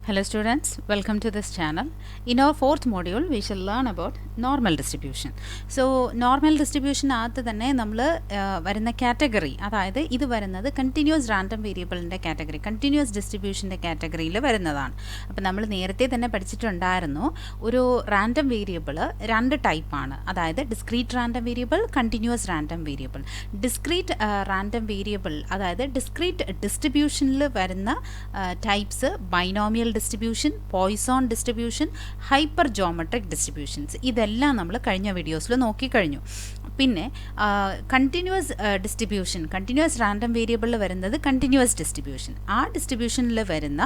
Hello students, welcome to this channel. In our fourth module, we shall learn about normal distribution. So, normal distribution ആകത്ത് തന്നെ നമ്മൾ വരുന്ന category, അതായത് ഇത് വരുന്നത് continuous random വേരിയബിളിൻ്റെ category, continuous ഡിസ്ട്രിബ്യൂഷൻ്റെ കാറ്റഗറിയിൽ വരുന്നതാണ്. അപ്പോൾ നമ്മൾ നേരത്തെ തന്നെ പഠിച്ചിട്ടുണ്ടായിരുന്നു, ഒരു റാൻഡം വേരിയബിൾ രണ്ട് ടൈപ്പാണ്, അതായത് discrete random variable, continuous random variable. Discrete random variable, അതായത് ഡിസ്ക്രീറ്റ് ഡിസ്ട്രിബ്യൂഷനിൽ വരുന്ന types binomial distribution, Poisson distribution, hyper geometric distributions, ഇതെല്ലാം നമ്മൾ കഴിഞ്ഞ വീഡിയോസിൽ നോക്കിക്കഴിഞ്ഞു. പിന്നെ കണ്ടിന്യൂസ് ഡിസ്ട്രിബ്യൂഷൻ, കണ്ടിന്യൂസ് റാൻഡം വേരിയബിളിൽ വരുന്നത് കണ്ടിന്യൂസ് ഡിസ്ട്രിബ്യൂഷൻ. ആ ഡിസ്ട്രിബ്യൂഷനിൽ വരുന്ന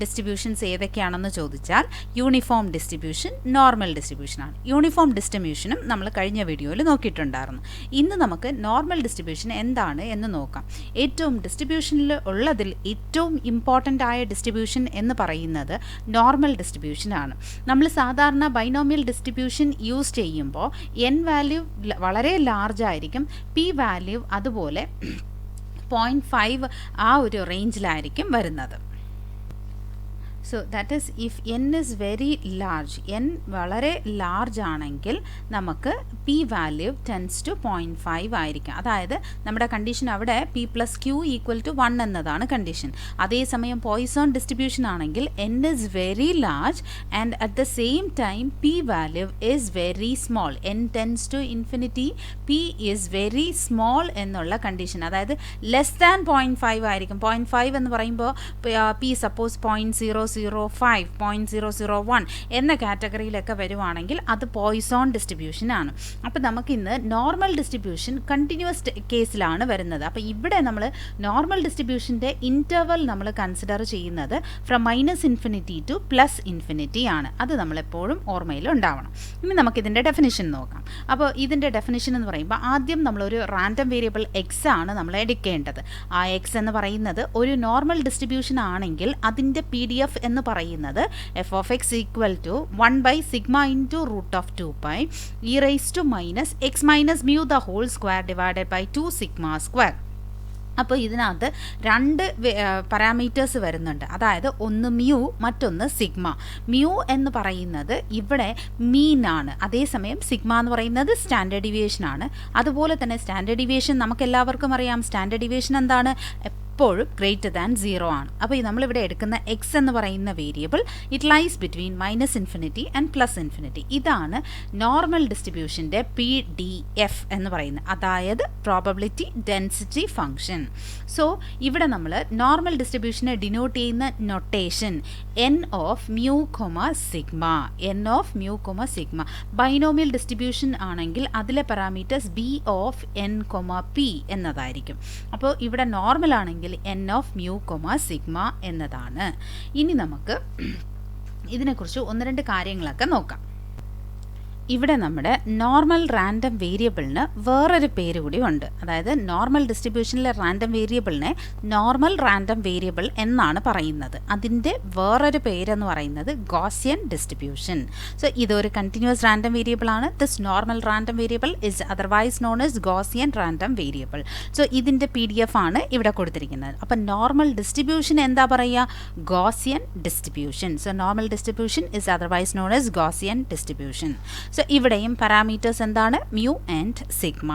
ഡിസ്ട്രിബ്യൂഷൻസ് ഏതൊക്കെയാണെന്ന് ചോദിച്ചാൽ യൂണിഫോം ഡിസ്ട്രിബ്യൂഷൻ, നോർമൽ ഡിസ്ട്രിബ്യൂഷനാണ്. യൂണിഫോം ഡിസ്ട്രിബ്യൂഷനും നമ്മൾ കഴിഞ്ഞ വീഡിയോയിൽ നോക്കിയിട്ടുണ്ടായിരുന്നു. ഇന്ന് നമുക്ക് നോർമൽ ഡിസ്ട്രിബ്യൂഷൻ എന്താണ് എന്ന് നോക്കാം. ഏറ്റവും ഡിസ്ട്രിബ്യൂഷനിൽ ഉള്ളതിൽ ഏറ്റവും ഇമ്പോർട്ടൻ്റ് ആയ ഡിസ്ട്രിബ്യൂഷൻ എന്ന് പറയുന്നത് നോർമൽ ഡിസ്ട്രിബ്യൂഷനാണ്. നമ്മൾ സാധാരണ ബൈനോമിയൽ ഡിസ്ട്രിബ്യൂഷൻ യൂസ് ചെയ്യുമ്പോൾ എൻ വാല്യൂ വളരെ ലാർജ് ആയിരിക്കും, പി വാല്യൂ അതുപോലെ 0.5 ആ ഒരു റേഞ്ചിലായിരിക്കും വരുന്നത്. So that is if n is very large, n വളരെ ലാർജ് ആണെങ്കിൽ നമുക്ക് p വാല്യൂ ടെൻസ് ടു 0.5 ആയിരിക്കും. അതായത് നമ്മുടെ കണ്ടീഷൻ അവിടെ p plus q equal to 1 എന്നതാണ് കണ്ടീഷൻ. അതേസമയം പോയ്സോൺ ഡിസ്ട്രിബ്യൂഷൻ ആണെങ്കിൽ n is very large and at the same time p value is very small, n tends to infinity, p is very small എന്നുള്ള condition, അതായത് less than 0.5 ആയിരിക്കും. 0.5 എന്ന് പറയുമ്പോൾ p suppose 0.005, 0.001 എന്ന കാറ്റഗറിയിലൊക്കെ വരുവാണെങ്കിൽ അത് പോയ്സോൺ ഡിസ്ട്രിബ്യൂഷൻ ആണ്. അപ്പോൾ നമുക്കിന്ന് നോർമൽ ഡിസ്ട്രിബ്യൂഷൻ കണ്ടിന്യൂസ് കേസിലാണ് വരുന്നത്. അപ്പോൾ ഇവിടെ നമ്മൾ നോർമൽ ഡിസ്ട്രിബ്യൂഷൻ്റെ ഇൻ്റർവൽ നമ്മൾ കൺസിഡർ ചെയ്യുന്നത് ഫ്രം -∞ ടു +∞ ആണ്. അത് നമ്മളെപ്പോഴും ഓർമ്മയിൽ ഉണ്ടാവണം. ഇനി നമുക്കിതിൻ്റെ ഡെഫിനിഷൻ നോക്കാം. അപ്പോൾ ഇതിൻ്റെ ഡെഫിനിഷൻ എന്ന് പറയുമ്പോൾ ആദ്യം നമ്മളൊരു റാൻഡം വേരിയബിൾ എക്സ് ആണ് നമ്മൾ എടുക്കേണ്ടത്. ആ എക്സ് എന്ന് പറയുന്നത് ഒരു നോർമൽ ഡിസ്ട്രിബ്യൂഷൻ ആണെങ്കിൽ അതിൻ്റെ PDF എന്ന് പറയുന്നത് f of x equal to 1/σ into root of 2π e raised to minus x minus mu the whole square divided by 2σ square. അപ്പോൾ ഇതിനകത്ത് രണ്ട് പാരാമീറ്റേഴ്സ് വരുന്നുണ്ട്, അതായത് ഒന്ന് മ്യൂ, മറ്റൊന്ന് സിഗ്മ. മ്യൂ എന്ന് പറയുന്നത് ഇവിടെ മീൻ ആണ്, അതേസമയം സിഗ്മ എന്ന് പറയുന്നത് സ്റ്റാൻഡേർഡ് ഡീവിയേഷൻ ആണ്. അതുപോലെ തന്നെ സ്റ്റാൻഡേർഡ് ഡീവിയേഷൻ നമുക്ക് എല്ലാവർക്കും അറിയാം. സ്റ്റാൻഡേർഡ് ഡീവിയേഷൻ എന്താണ്? എപ്പോഴും ഗ്രേറ്റർ ദാൻ 0 ആണ്. അപ്പോൾ നമ്മളിവിടെ എടുക്കുന്ന എക്സ് എന്ന് പറയുന്ന variable it lies between -∞ and +∞. ഇതാണ് നോർമൽ ഡിസ്ട്രിബ്യൂഷൻ്റെ PDF എന്ന് പറയുന്നത്, അതായത് പ്രോബബിലിറ്റി ഡെൻസിറ്റി ഫംഗ്ഷൻ. സോ ഇവിടെ നമ്മൾ നോർമൽ ഡിസ്ട്രിബ്യൂഷനെ ഡിനോട്ട് ചെയ്യുന്ന notation n of mu, sigma, n of mu, sigma. Binomial distribution ആണെങ്കിൽ അതിലെ parameters b of n, p എന്നതായിരിക്കും. അപ്പോൾ ഇവിടെ നോർമൽ ആണെങ്കിൽ n of mu, sigma എന്നതാണ്. ഇനി നമുക്ക് ഇതിനെക്കുറിച്ച് ഒന്ന് രണ്ട് കാര്യങ്ങളൊക്കെ നോക്കാം. ഇവിടെ നമ്മുടെ നോർമൽ റാൻഡം വേരിയബിളിന് വേറൊരു പേര് കൂടി ഉണ്ട്, അതായത് നോർമൽ ഡിസ്ട്രിബ്യൂഷനിലെ റാൻഡം വേരിയബിളിനെ നോർമൽ റാൻഡം വേരിയബിൾ എന്നാണ് പറയുന്നത്. അതിൻ്റെ വേറൊരു പേരെന്ന് പറയുന്നത് ഗോസിയൻ ഡിസ്ട്രിബ്യൂഷൻ. സോ ഇതൊരു കണ്ടിന്യൂസ് റാൻഡം വേരിയബിൾ ആണ്. This normal random variable is otherwise known as Gaussian random variable. So ഇതിൻ്റെ PDF ആണ് ഇവിടെ കൊടുത്തിരിക്കുന്നത്. അപ്പം നോർമൽ ഡിസ്ട്രിബ്യൂഷൻ എന്താ പറയുക? Gaussian distribution. So normal distribution is otherwise known as Gaussian distribution. So ഇവിടെയും പാരാമീറ്റേഴ്സ് എന്താണ്? Mu and sigma.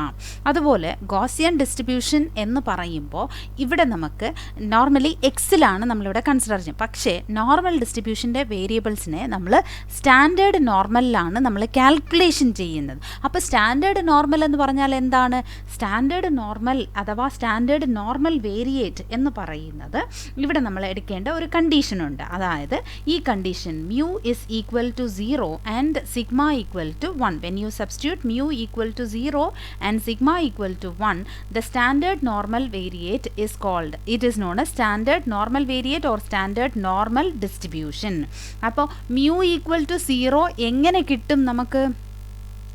അതുപോലെ ഗോസിയൻ ഡിസ്ട്രിബ്യൂഷൻ എന്ന് പറയുമ്പോൾ ഇവിടെ നമുക്ക് നോർമലി എക്സിലാണ് നമ്മളിവിടെ കൺസിഡർ ചെയ്യുന്നത്. പക്ഷേ നോർമൽ ഡിസ്ട്രിബ്യൂഷൻ്റെ വേരിയബിൾസിനെ നമ്മൾ സ്റ്റാൻഡേർഡ് നോർമലിലാണ് നമ്മൾ കാൽക്കുലേഷൻ ചെയ്യുന്നത്. അപ്പോൾ സ്റ്റാൻഡേർഡ് നോർമൽ എന്ന് പറഞ്ഞാൽ എന്താണ്? സ്റ്റാൻഡേർഡ് നോർമൽ അഥവാ സ്റ്റാൻഡേർഡ് നോർമൽ വേരിയേറ്റ് എന്ന് പറയുന്നത് ഇവിടെ നമ്മൾ എടുക്കേണ്ട ഒരു കണ്ടീഷനുണ്ട്. അതായത് ഈ condition mu is equal to 0 and sigma equal to 1. When you substitute mu equal to 0 and sigma equal to 1, the standard normal variate is called, it is known as standard normal variate or standard normal distribution. അപ്പോൾ mu equal to 0 എങ്ങനെ കിട്ടും നമുക്ക്?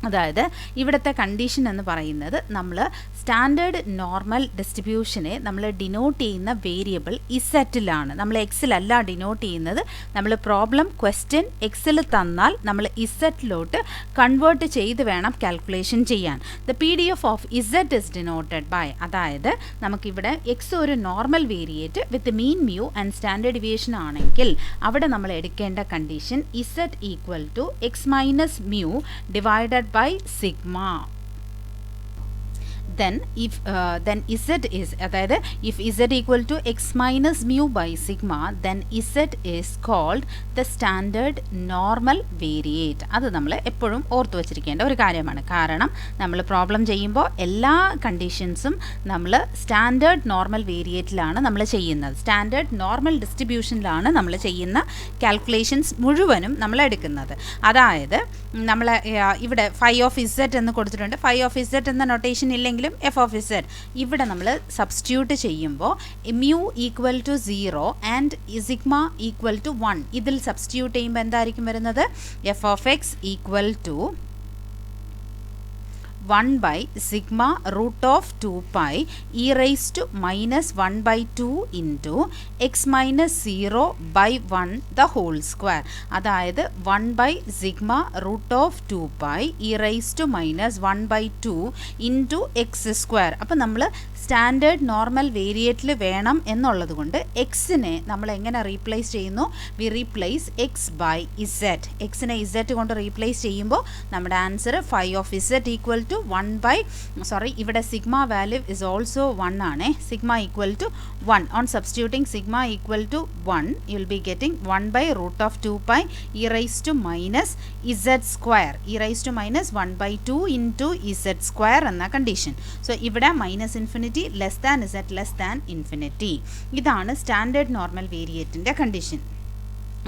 അതായത് ഇവിടുത്തെ condition എന്ന് പറയുന്നത് നമ്മൾ standard normal ഡിസ്ട്രിബ്യൂഷനെ നമ്മൾ ഡിനോട്ട് ചെയ്യുന്ന വേരിയബിൾ ഇസെറ്റിലാണ്. നമ്മൾ എക്സിലല്ല ഡിനോട്ട് ചെയ്യുന്നത്. നമ്മൾ പ്രോബ്ലം ക്വസ്റ്റ്യൻ എക്സിൽ തന്നാൽ നമ്മൾ ഇസെറ്റിലോട്ട് കൺവേർട്ട് ചെയ്ത് വേണം കാൽക്കുലേഷൻ ചെയ്യാൻ. The PDF of Z is denoted by, അതായത് നമുക്കിവിടെ എക്സ് ഒരു normal variate with mean mu and standard deviation ആണെങ്കിൽ അവിടെ നമ്മൾ എടുക്കേണ്ട condition Z equal to X minus mu divided by sigma. Then z is, അതായത് if z equal to x minus mu by sigma, then z is called the standard normal variate. അത് നമ്മൾ എപ്പോഴും ഓർത്തു വച്ചിരിക്കേണ്ട ഒരു കാര്യമാണ്. കാരണം നമ്മൾ പ്രോബ്ലം ചെയ്യുമ്പോൾ എല്ലാ കണ്ടീഷൻസും നമ്മൾ സ്റ്റാൻഡേർഡ് നോർമൽ വേരിയേറ്റിലാണ് നമ്മൾ ചെയ്യുന്നത്. സ്റ്റാൻഡേർഡ് നോർമൽ ഡിസ്ട്രിബ്യൂഷനിലാണ് നമ്മൾ ചെയ്യുന്ന കാൽക്കുലേഷൻസ് മുഴുവനും നമ്മൾ എടുക്കുന്നത്. അതായത് നമ്മൾ ഇവിടെ ഫൈ ഓഫ് ഇസെറ്റ് എന്ന് കൊടുത്തിട്ടുണ്ട്. ഫൈ ഓഫ് ഇസെറ്റ് എന്ന നൊട്ടേഷൻ ഇല്ലെങ്കിലും എഫ് ഓഫ് ഇസെറ്റ് ഇവിടെ നമ്മൾ സബ്സ്റ്റിറ്റ്യൂട്ട് ചെയ്യുമ്പോൾ mu equal to 0 and sigma equal to 1 ഇതിൽ സബ്സ്റ്റിറ്റ്യൂട്ട് ചെയ്യുമ്പോൾ എന്തായിരിക്കും വരുന്നത്? F of x equal to 1 by sigma root of 2 pi e raised to minus 1 by 2 into x minus 0 by 1 the whole square. അതായത് 1 by sigma root of 2 pi e raised to minus 1 by 2 into x square. അപ്പോൾ നമ്മൾ standard normal വേരിയേറ്റിൽ വേണം എന്നുള്ളത് കൊണ്ട് എക്സിനെ നമ്മൾ എങ്ങനെ replace ചെയ്യുന്നു? We replace X by Z. എക്സിനെ ഇസെറ്റ് കൊണ്ട് റീപ്ലേസ് ചെയ്യുമ്പോൾ നമ്മുടെ answer phi of Z equal to 1 by ഇവിടെ സിഗ്മ വാല്യൂ ഇസ് ഓൾസോ 1 ആണ്. Sigma equal to 1. On substituting sigma equal to 1 you will be getting 1 by root of 2 pi e raised to minus z square. e raised to minus 1 by 2 into z square എന്ന condition. So ഇവിടെ minus infinity less than z less than infinity. ഇതാണ് standard normal വേരിയേറ്റിൻ്റെ condition.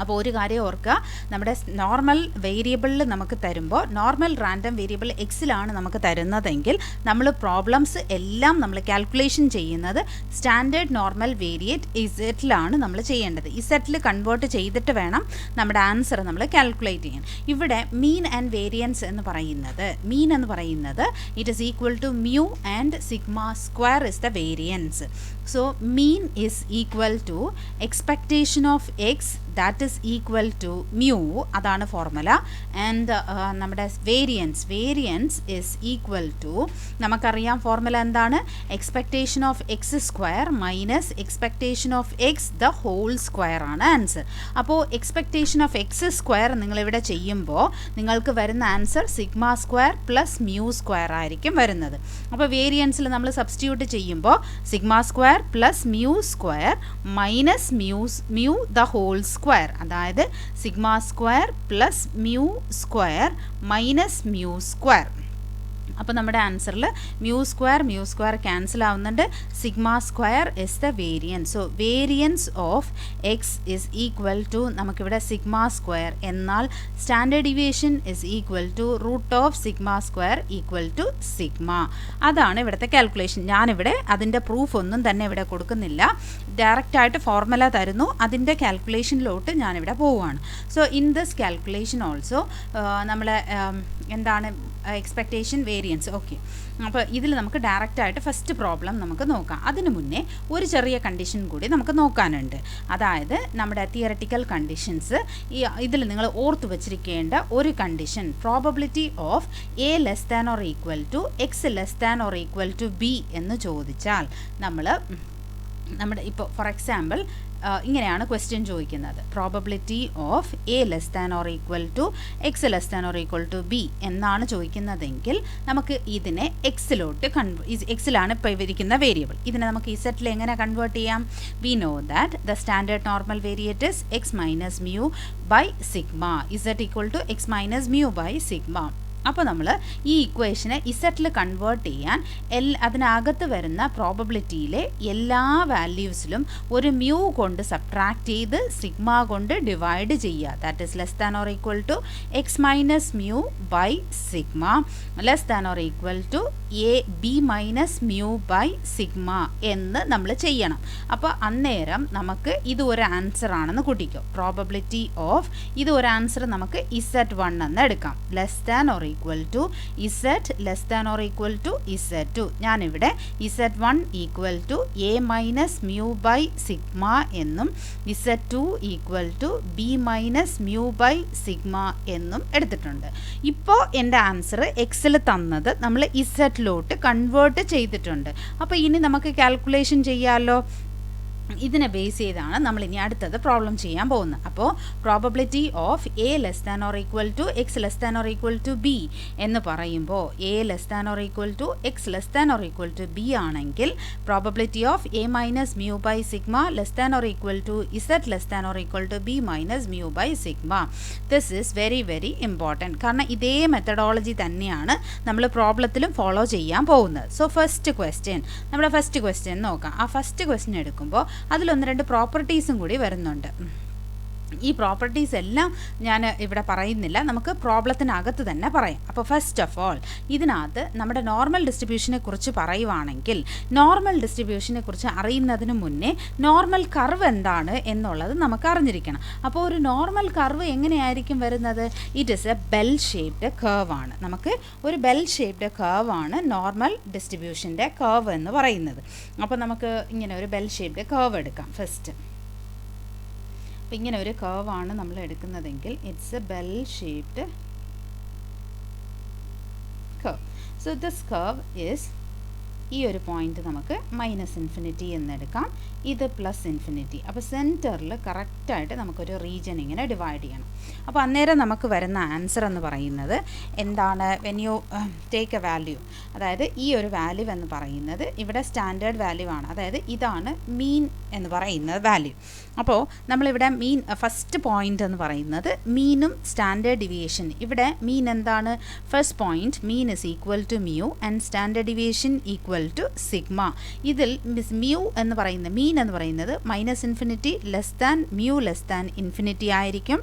അപ്പോൾ ഒരു കാര്യം ഓർക്കുക, നമ്മുടെ normal വേരിയബിളിൽ നമുക്ക് തരുമ്പോൾ നോർമൽ റാൻഡം വേരിയബിൾ എക്സിലാണ് നമുക്ക് തരുന്നതെങ്കിൽ നമ്മൾ പ്രോബ്ലംസ് എല്ലാം നമ്മൾ കാൽക്കുലേഷൻ ചെയ്യുന്നത് സ്റ്റാൻഡേർഡ് നോർമൽ വേരിയേറ്റ് ഇസെറ്റിലാണ് നമ്മൾ ചെയ്യേണ്ടത്. ഇസെറ്റിൽ കൺവേർട്ട് ചെയ്തിട്ട് വേണം നമ്മുടെ ആൻസർ നമ്മൾ കാൽക്കുലേറ്റ് ചെയ്യാൻ. ഇവിടെ മീൻ ആൻഡ് വേരിയൻസ് എന്ന് പറയുന്നത് it is equal to mu and sigma square is the variance. So mean is equal to expectation of x that is equal to mu, അതാണ് ഫോർമുല. ആൻഡ് നമ്മുടെ variance is equal to, നമുക്കറിയാം formula എന്താണ്? Expectation of x square minus expectation of x the whole square ആണ് answer. അപ്പോൾ expectation of x square നിങ്ങളിവിടെ ചെയ്യുമ്പോൾ നിങ്ങൾക്ക് വരുന്ന answer sigma square plus mu square ആയിരിക്കും വരുന്നത്. അപ്പോൾ വേരിയൻസിൽ നമ്മൾ സബ്സ്റ്റിറ്റ്യൂട്ട് ചെയ്യുമ്പോൾ sigma square plus mu square minus mu the whole square, അതായത് sigma square plus mu square minus mu square. അപ്പോൾ നമ്മുടെ ആൻസറിൽ മ്യൂ സ്ക്വയർ ക്യാൻസൽ ആവുന്നുണ്ട്. Sigma square is the variance. So variance of X is equal to നമുക്കിവിടെ sigma square, എന്നാൽ standard deviation is equal to root of sigma square equal to sigma. അതാണ് ഇവിടുത്തെ calculation. ഞാനിവിടെ അതിൻ്റെ പ്രൂഫ് ഒന്നും തന്നെ ഇവിടെ കൊടുക്കുന്നില്ല, ഡയറക്റ്റായിട്ട് ഫോർമുല തരുന്നു, അതിൻ്റെ കാൽക്കുലേഷനിലോട്ട് ഞാനിവിടെ പോവുകയാണ്. So in this calculation also നമ്മൾ എന്താണ് എക്സ്പെക്ടേഷൻ വേരിയൻസ്. ഓക്കെ, അപ്പോൾ ഇതിൽ നമുക്ക് ഡയറക്റ്റായിട്ട് ഫസ്റ്റ് പ്രോബ്ലം നമുക്ക് നോക്കാം. അതിന് മുന്നേ ഒരു ചെറിയ കണ്ടീഷൻ കൂടി നമുക്ക് നോക്കാനുണ്ട്. അതായത് നമ്മുടെ തിയററ്റിക്കൽ കണ്ടീഷൻസ്, ഇതിൽ നിങ്ങൾ ഓർത്തു വച്ചിരിക്കേണ്ട ഒരു condition, probability of A less than or equal to X less than or equal to B എന്ന് ചോദിച്ചാൽ നമ്മുടെ ഇപ്പോൾ ഫോർ എക്സാമ്പിൾ ഇങ്ങനെയാണ് ക്വസ്റ്റ്യൻ ചോദിക്കുന്നത്, probability of A less than or equal to X less than or equal to b എന്നാണ് ചോദിക്കുന്നതെങ്കിൽ നമുക്ക് ഇതിനെ എക്സിലോട്ട് എക്സിലാണ് ഇപ്പോൾ ഇരിക്കുന്ന വേരിയബിൾ, ഇതിനെ നമുക്ക് ഇസെറ്റിൽ എങ്ങനെ കൺവേർട്ട് ചെയ്യാം? We know that the standard normal variate is X minus mu by sigma, Z equal to X minus mu by sigma. അപ്പോൾ നമ്മൾ ഈ ഇക്വേഷനെ ഇസെറ്റിൽ കൺവേർട്ട് ചെയ്യാൻ അതിനകത്ത് വരുന്ന പ്രോബബിലിറ്റിയിലെ എല്ലാ വാല്യൂസിലും ഒരു മ്യൂ കൊണ്ട് സബ്ട്രാക്ട് ചെയ്ത് സിഗ്മ കൊണ്ട് ഡിവൈഡ് ചെയ്യുക. That is less than or equal to X minus mu by sigma less than or equal to a b minus mu by sigma എന്ന് നമ്മൾ ചെയ്യണം. അപ്പോൾ അന്നേരം നമുക്ക് ഇത് ഒരു ആൻസർ ആണെന്ന് കൂട്ടിക്കോ. പ്രോബബിലിറ്റി ഓഫ് ഇത് ഒരു ആൻസർ നമുക്ക് ഇസെറ്റ് 1 എന്ന് എടുക്കാം, less than or equal to Z less than or equal to Z2. ഞാനിവിടെ Z1 equal to A minus mu by sigma എന്നും Z2 equal to B minus mu by sigma എന്നും എടുത്തിട്ടുണ്ട്. ഇപ്പോൾ എൻ്റെ ആൻസർ എക്സിൽ തന്നത് നമ്മൾ ഇസെഡിലോട്ട് കൺവേർട്ട് ചെയ്തിട്ടുണ്ട്. അപ്പോൾ ഇനി നമുക്ക് കാൽക്കുലേഷൻ ചെയ്യാമല്ലോ. ഇതിനെ ബേസ് ചെയ്താണ് നമ്മൾ ഇനി അടുത്തത് പ്രോബ്ലം ചെയ്യാൻ പോകുന്നത്. അപ്പോൾ probability of A less than or equal to X less than or equal to B എന്ന് പറയുമ്പോൾ A less than or equal to X less than or equal to B ആണെങ്കിൽ probability of A minus mu by sigma less than or equal to Z less than or equal to B minus mu by sigma. This is very very important. കാരണം ഇതേ methodology തന്നെയാണ് നമ്മൾ പ്രോബ്ലത്തിലും follow ചെയ്യാൻ പോകുന്നത്. So first question നോക്കാം. ആ first question എടുക്കുമ്പോൾ അതിലൊന്ന് രണ്ട് പ്രോപ്പർട്ടീസും കൂടി വരുന്നുണ്ട്. ഈ പ്രോപ്പർട്ടീസ് എല്ലാം ഞാൻ ഇവിടെ പറയുന്നില്ല, നമുക്ക് പ്രോബ്ലത്തിനകത്ത് തന്നെ പറയാം. അപ്പോൾ ഫസ്റ്റ് ഓഫ് ഓൾ ഇതിനകത്ത് നമ്മുടെ നോർമൽ ഡിസ്ട്രിബ്യൂഷനെ കുറിച്ച് പറയുവാണെങ്കിൽ നോർമൽ ഡിസ്ട്രിബ്യൂഷനെ കുറിച്ച് അറിയുന്നതിന് മുന്നേ നോർമൽ കർവ് എന്താണ് എന്നുള്ളത് നമുക്ക് അറിഞ്ഞിരിക്കണം. അപ്പോൾ ഒരു നോർമൽ കർവ് എങ്ങനെയായിരിക്കും വരുന്നത്? It is A bell shaped curve ആണ്. നമുക്ക് ഒരു ബെൽ ഷേപ്ഡ് കർവ് ആണ് നോർമൽ ഡിസ്ട്രിബ്യൂഷൻ്റെ കർവ് എന്ന് പറയുന്നത്. അപ്പോൾ നമുക്ക് ഇങ്ങനെ ഒരു ബെൽ ഷേപ്ഡ് കർവ് എടുക്കാം. ഫസ്റ്റ് അപ്പോൾ ഇങ്ങനെ ഒരു കർവാണ് നമ്മൾ എടുക്കുന്നതെങ്കിൽ it's A bell shaped curve. So this curve is, ഈ ഒരു പോയിന്റ് നമുക്ക് മൈനസ് ഇൻഫിനിറ്റി എന്നെടുക്കാം, ഇത് പ്ലസ് ഇൻഫിനിറ്റി. അപ്പോൾ സെൻറ്ററിൽ കറക്റ്റായിട്ട് നമുക്കൊരു റീജിയൻ ഇങ്ങനെ ഡിവൈഡ് ചെയ്യണം. അപ്പോൾ അന്നേരം നമുക്ക് വരുന്ന ആൻസർ എന്ന് പറയുന്നത് എന്താണ്? When you take A value, അതായത് ഈ ഒരു വാല്യൂ എന്ന് പറയുന്നത് ഇവിടെ സ്റ്റാൻഡേർഡ് വാല്യൂ ആണ്, അതായത് ഇതാണ് മീൻ എന്ന് പറയുന്നത് വാല്യൂ. അപ്പോൾ നമ്മളിവിടെ മീൻ ഫസ്റ്റ് പോയിന്റ് എന്ന് പറയുന്നത് മീനും സ്റ്റാൻഡേർഡ് ഡിവിയേഷൻ. ഇവിടെ മീൻ എന്താണ്? First point mean is equal to mu and standard deviation equal to sigma. ഇതിൽ മ്യൂ എന്ന് പറയുന്നത് മീൻ എന്ന് പറയുന്നത് minus infinity less than mu less than infinity ആയിരിക്കും.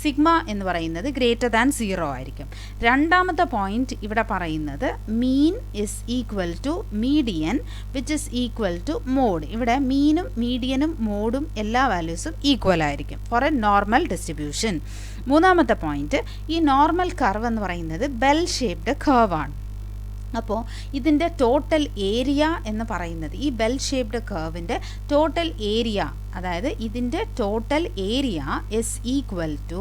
സിഗ്മ എന്ന് പറയുന്നത് ഗ്രേറ്റർ ദാൻ 0 ആയിരിക്കും. രണ്ടാമത്തെ പോയിന്റ് ഇവിടെ പറയുന്നത് mean is equal to median which is equal to mode. ഇവിടെ മീനും മീഡിയനും മോഡും എല്ലാ വാല്യൂസും ഈക്വൽ ആയിരിക്കും ഫോർ എ നോർമൽ ഡിസ്ട്രിബ്യൂഷൻ. മൂന്നാമത്തെ പോയിന്റ്, ഈ നോർമൽ കർവ് എന്ന് പറയുന്നത് ബെൽ ഷേപ്ഡ് കർവ് ആണ്. അപ്പോൾ ഇതിൻ്റെ ടോട്ടൽ ഏരിയ എന്ന് പറയുന്നത്, ഈ ബെൽ ഷേപ്ഡ് കർവിൻ്റെ ടോട്ടൽ ഏരിയ, അതായത് ഇതിൻ്റെ total area is equal to